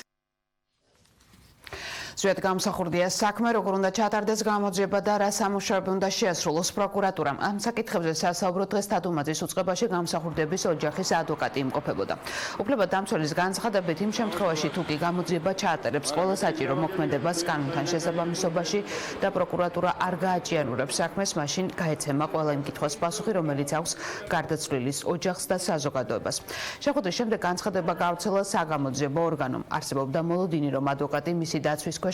ზვიად გამსახურდია საქმე, როგორ უნდა ჩატარდეს გამოძიება და რა სამუშაოები უნდა შეასრულოს პროკურატურამ. ამ საკითხებზე სასაუბრო დღეს თადუმაძის უწყებაში გამსახურდების ოჯახის ადვოკატი იმყოფებოდა. უფლებადამცველის განცხადებით, იმ შემთხვევაში თუ კი გამოძიება ჩაატარებს ყველა საჭირო მოქმედებას კანონთან შესაბამისობაში და პროკურატურა არ გააჭიანურებს საქმეს, მაშინ გაეცემა ყველა იმ კითხვის პასუხი, რომელიც აქვს გარდაცვლილის ოჯახს და საზოგადოებას. შეხვედრის შემდეგ განცხადება გავრცელა საგამოძიებო ორგანომ. არსებობდა მოლოდინი, რომ ადვოკატი მისი დაცვის ქვეშ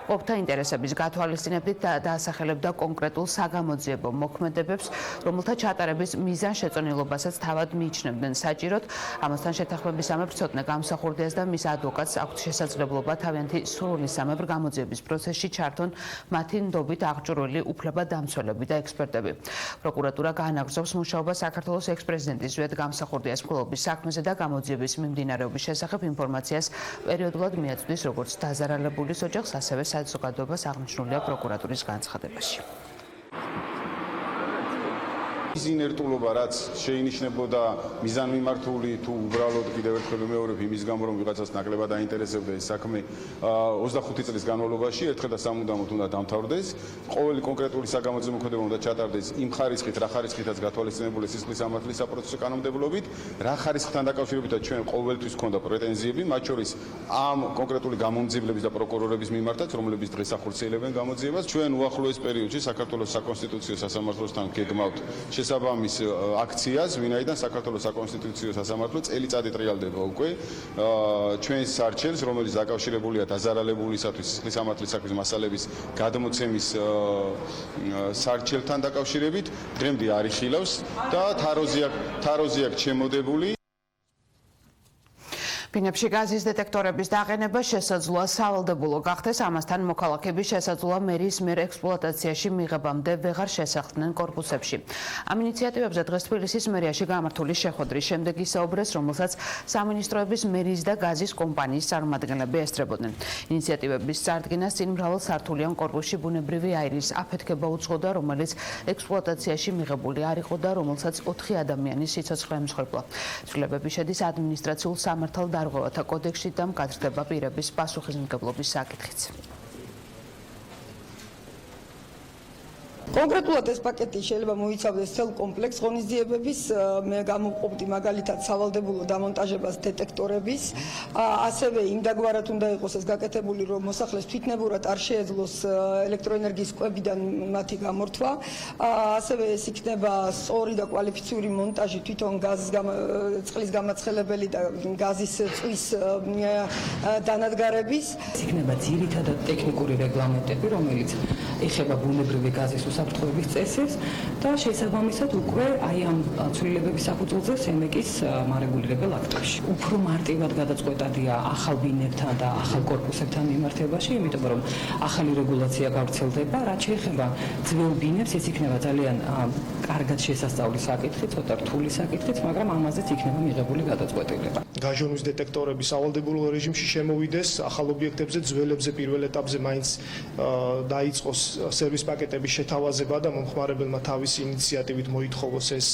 ყოფთა ინტერესების გათვალისწინებით და დაასახელებდა კონკრეტულ საგამოძიებო მოქმედებებს, რომელთა ჩატარების მიზანშეწონილობასაც თავად მიიჩნევდნენ საჭიროდ. ამასთან შეთანხმებისამებრ ცოტნე გამსახურდიას და მის ადვოკატს აქვთ შესაძლებლობა თავიანთი სურვილისამებრ გამოძიების პროცესში ჩართონ მათი ნდობით აღჭურვილი უფლებადამცველები და ექსპერტები. პროკურატურა გაანაგრძობს მუშაობას საქართველოს ექს-პრეზიდენტის ზვიად გამსახურდიას მკვლელობის საქმეზე და გამოძიების მიმდინარეობის შესახებ ინფორმაციას პერიოდულად მიაწვდის როგორც დაზარალებულის ოჯახს, ასევე საზოგადოებას, აღნიშნულია პროკურატურის განცხადებაში. ის ინერტულობა, რაც შეინიშნებოდა მიზანმიმართული თუ უბრალოდ კიდევ ერთხელ ვიმეორებ იმის გამო, რომ ვიღაცას ნაკლებად აინტერესებდა ეს საქმე 25 წლის განმავლობაში, ერთხელ და სამუდამოდ უნდა დამთავრდეს. ყოველი კონკრეტული საგამოძიებო მოქმედება უნდა ჩატარდეს იმ ხარისხით, რა ხარისხითაც გათვალისწინებული სისხლის სამართლის საპროცესო კანონმდებლობით, რა ხარისხთან დაკავშირებითაც ჩვენ ყოველთვის გვქონდა პრეტენზიები, მათ შორის ამ კონკრეტული გამომძიებლების და პროკურორების მიმართაც, რომლებიც დღეს ახორციელებენ გამოძიებას. ჩვენ უახლოეს პერიოდში საქართველოს საკონსტიტუციო სასამართლოსთან გეგმავთ შესაბამის აქციას, ვინაიდან საქართველოს საკონსტიტუციო სასამართლო წელიწადი ტრიალდება უკვე ჩვენს სარჩელს, რომელიც დაკავშირებულია დაზარალებულისათვის სისხლის სამართლის საქმის მასალების გადმოცემის სარჩელთან დაკავშირებით. დღემდე არ იხილავს და თაროზე აქვს შემოდებული. ბინებში გაზის დეტექტორების დაყენება შესაძლოა სავალდებულო გახდეს, ამასთან მოქალაქეები შესაძლოა მერის მიერ ექსპლუატაციაში მიღებამდე ვეღარ შესახდნენ კორპუსებში. ამ ინიციატივებზე დღეს თბილისის მერიაში გამართული შეხვედრის შემდეგ ისაუბრეს, რომელსაც სამინისტროების მერის და გაზის კომპანიის წარმომადგენლები ესწრებოდნენ. ინიციატივების წარდგენას წინ მრავალსართულიან კორპუსში ბუნებრივი აირის აფეთქება უძღოდა, რომელიც ექსპლუატაციაში მიღებული არ იყო და რომელსაც 4 ადამიანის სიცოცხლე ემსხვერპლა. ცვლილებები შედის ადმინისტრაციულ სამართალ დარღვევათა კოდექსში და მკაცრდება პირების პასუხისმგებლობის საკითხიც. კონკრეტულად ეს პაკეტი შეიძლება მოიცავდეს ცელ კომპლექს ღონისძიებების, მე გამოვყოფდი მაგალითად სავალდებულო დამონტაჟებას დეტექტორების, ასევე იმდაგვარად უნდა იყოს ეს გაკეთებული, რომ მოსახლეს თვითნებურად არ შეეძლოს ელექტროენერგიის კვებიდან მათი გამორთვა, ასევე ეს იქნება სწორი და კვალიფიციური მონტაჟი თვითონ წყლის გამაცხელებელი და გაზის წვის დანადგარების. იქნება ძირითადად ტექნიკური რეგლამენტები, რომელიც ეხება ბუნებრივი გაზის უსაფრთხოების წესებს და შესაბამისად უკვე აი ამ ცვლილებების საფუძველზე სენეკის მარეგულირებელ აქტებში. უფრო მარტივად გადაწყვეტადია ახალ ბინებთან და ახალ კორპუსებთან მიმართებაში, იმიტომ რომ ახალი რეგულაცია გავრცელდება, რაც შეეხება ძველ ბინებს, ეს იქნება ძალიან კარგად შესასწავლი საკითხი, ცოტა რთული საკითხიც, მაგრამ ამაზეც იქნება მიღებული გადაწყვეტილება. გაჟონვის დეტექტორები სავალდებულო რეჟიმში შემოვიდეს, ახალ ობიექტებზე, ძველებზე პირველ ეტაპზე მაინც დაიწყოს სერვის პაკეტების შეთავაზება და მომხმარებელმა თავისი ინიციატივით მოითხოვოს ეს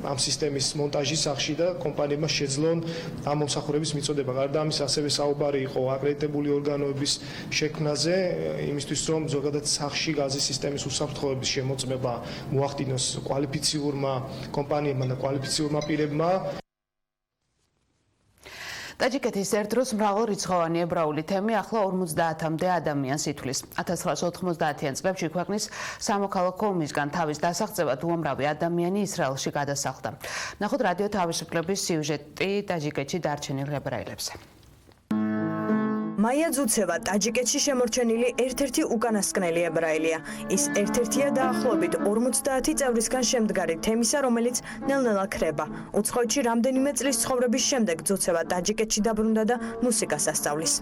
ამ სისტემის მონტაჟის სახში და კომპანიებმა შეძლონ ამ მომსახურების მიწოდება. გარდა ამისა, ასევე საუბარი იყო აკრედიტებული ორგანოების შექმნაზე, იმისთვის რომ ზოგადად სახში გაზის სისტემის უსაფრთხოების შემოწმება მოახდინოს კვალიფიციურმა კომპანიებმა და კვალიფიციურმა პირებმა. ტაჯიკეთის ერთ დროს მრავალრიცხოვანი ებრაული თემი ახლა 50-მდე ადამიანს ითვლის. 1990-იან წლებში ქვეყნის სამოქალაქო ომისგან თავის დასაღწევად უამრავი ადამიანი ისრაელში გადასახლდა. ნახოთ რადიო თავისუფლების სიუჟეტი ტაჯიკეთში დარჩენილ ებრაელებზე. მაია ძუცევა ტაჯიკეთში შემორჩენილი ერთ-ერთი უკანასკნელი ებრაელია. ის ერთ-ერთია დაახლოებით 50 წევრისგან შემდგარი თემისა, რომელიც ნელ-ნელა ქრება. უცხოეთში რამდენიმე წლის ცხოვრების შემდეგ ძუცევა ტაჯიკეთში დაბრუნდა და მუსიკას ასწავლის.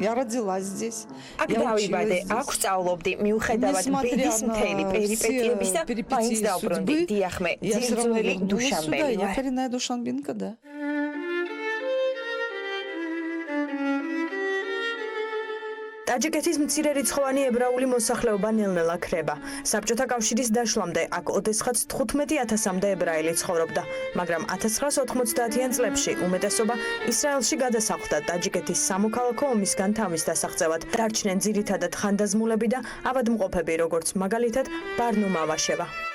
Я родилась здесь. აქ დავიბადე, აქ სწავლობდი, მიუხედავად ბედის მთელი პერიპეტიებისა, მაინც დავბრუნდი. დიახ, მე ძირძველი დუშანბელი Я коренная душанбинка, да. ტაჯიკეთის მცირერიცხოვანი ებრაული მოსახლეობა ნელ-ნელა ქრება. საბჭოთა კავშირის დაშლამდე აქ ოდესღაც 15,000-მდე ებრაელი ცხოვრობდა, მაგრამ 1990-იან წლებში უმეტესობა ისრაელში გადასახლდა ტაჯიკეთის სამოქალაქო ომისგან თავის დასაღწევად. დარჩნენ ძირითადად ხანდაზმულები და ავადმყოფები, როგორც მაგალითად ბარნუ მავაშევა.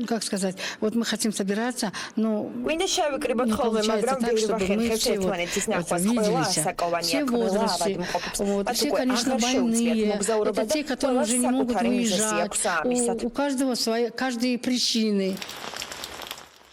Как сказать, вот мы хотим собираться, но... გვინდა შევიკრიბოთ ხოლმე, მაგრამ ვერ ვახერხებთ ერთმანეთის ნახვას, ყველა ასაკოვანია, ყველა ავადმყოფობს. Все, конечно, больные, это те, которые уже не могут выезжать, у каждого свои, каждые причины.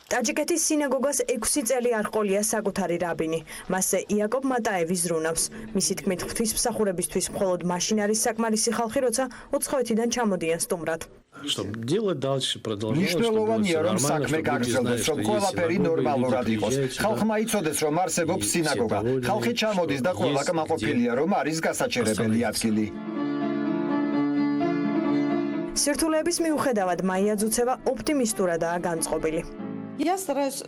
ტაჯიკეთის სინაგოგას 6 წელი არ ყოლია საკუთარი რაბინი. მასზე იაკობ მატაევი ზრუნავს. მისი თქმით, ღვთისმსახურებისთვის მხოლოდ მაშინ არის საკმარისი ხალხი, როცა უცხოეთიდან ჩამოდიან სტუმრად. მნიშვნელოვანია, რომ საქმე გაგრძელდეს, რომ ყველაფერი ნორმალურად იყოს. ხალხმა იცოდეს, რომ არსებობს სინაგოგა. ხალხი ჩამოდის და ყველა კმაყოფილია, რომ არის გასაჩერებელი ადგილი. სირთულეების მიუხედავად, მაია ძუცევა ოპტიმისტურადაა განწყობილი. Я стараюсь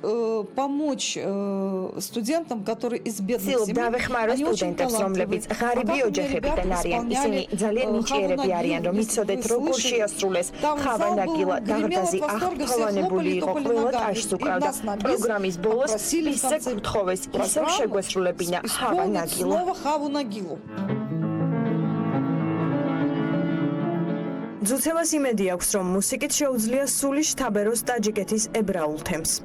помочь студентам, которые из бедных семей. დავეხმარო სტუდენტებს, რომლებიც ღარიბი ოჯახებიდან არიან. ისინი ძალიან ნიჭიერები არიან, რომ იცოდეთ, როგორ შეასრულეს ხავა ნაგილა, დაღდაზი აღფრთოვანებული იყო, ყველა ტაშს უკრავდა. პროგრამის ბოლოს ისე გთხოვეს, ისევ შეგვესრულებინა ხავა ნაგილო. ძუცევას იმედი აქვს, რომ მუსიკით შეუძლია სული შთაბეროს ტაჯიკეთის ებრაულ თემს.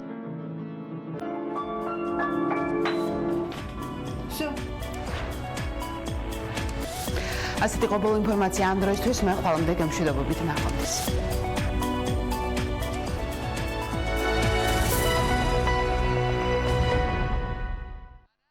ასეთი ყოველ ინფორმაცია ამ დროისთვის მე ხვალამდე გემშვიდობებით ნახვამდის.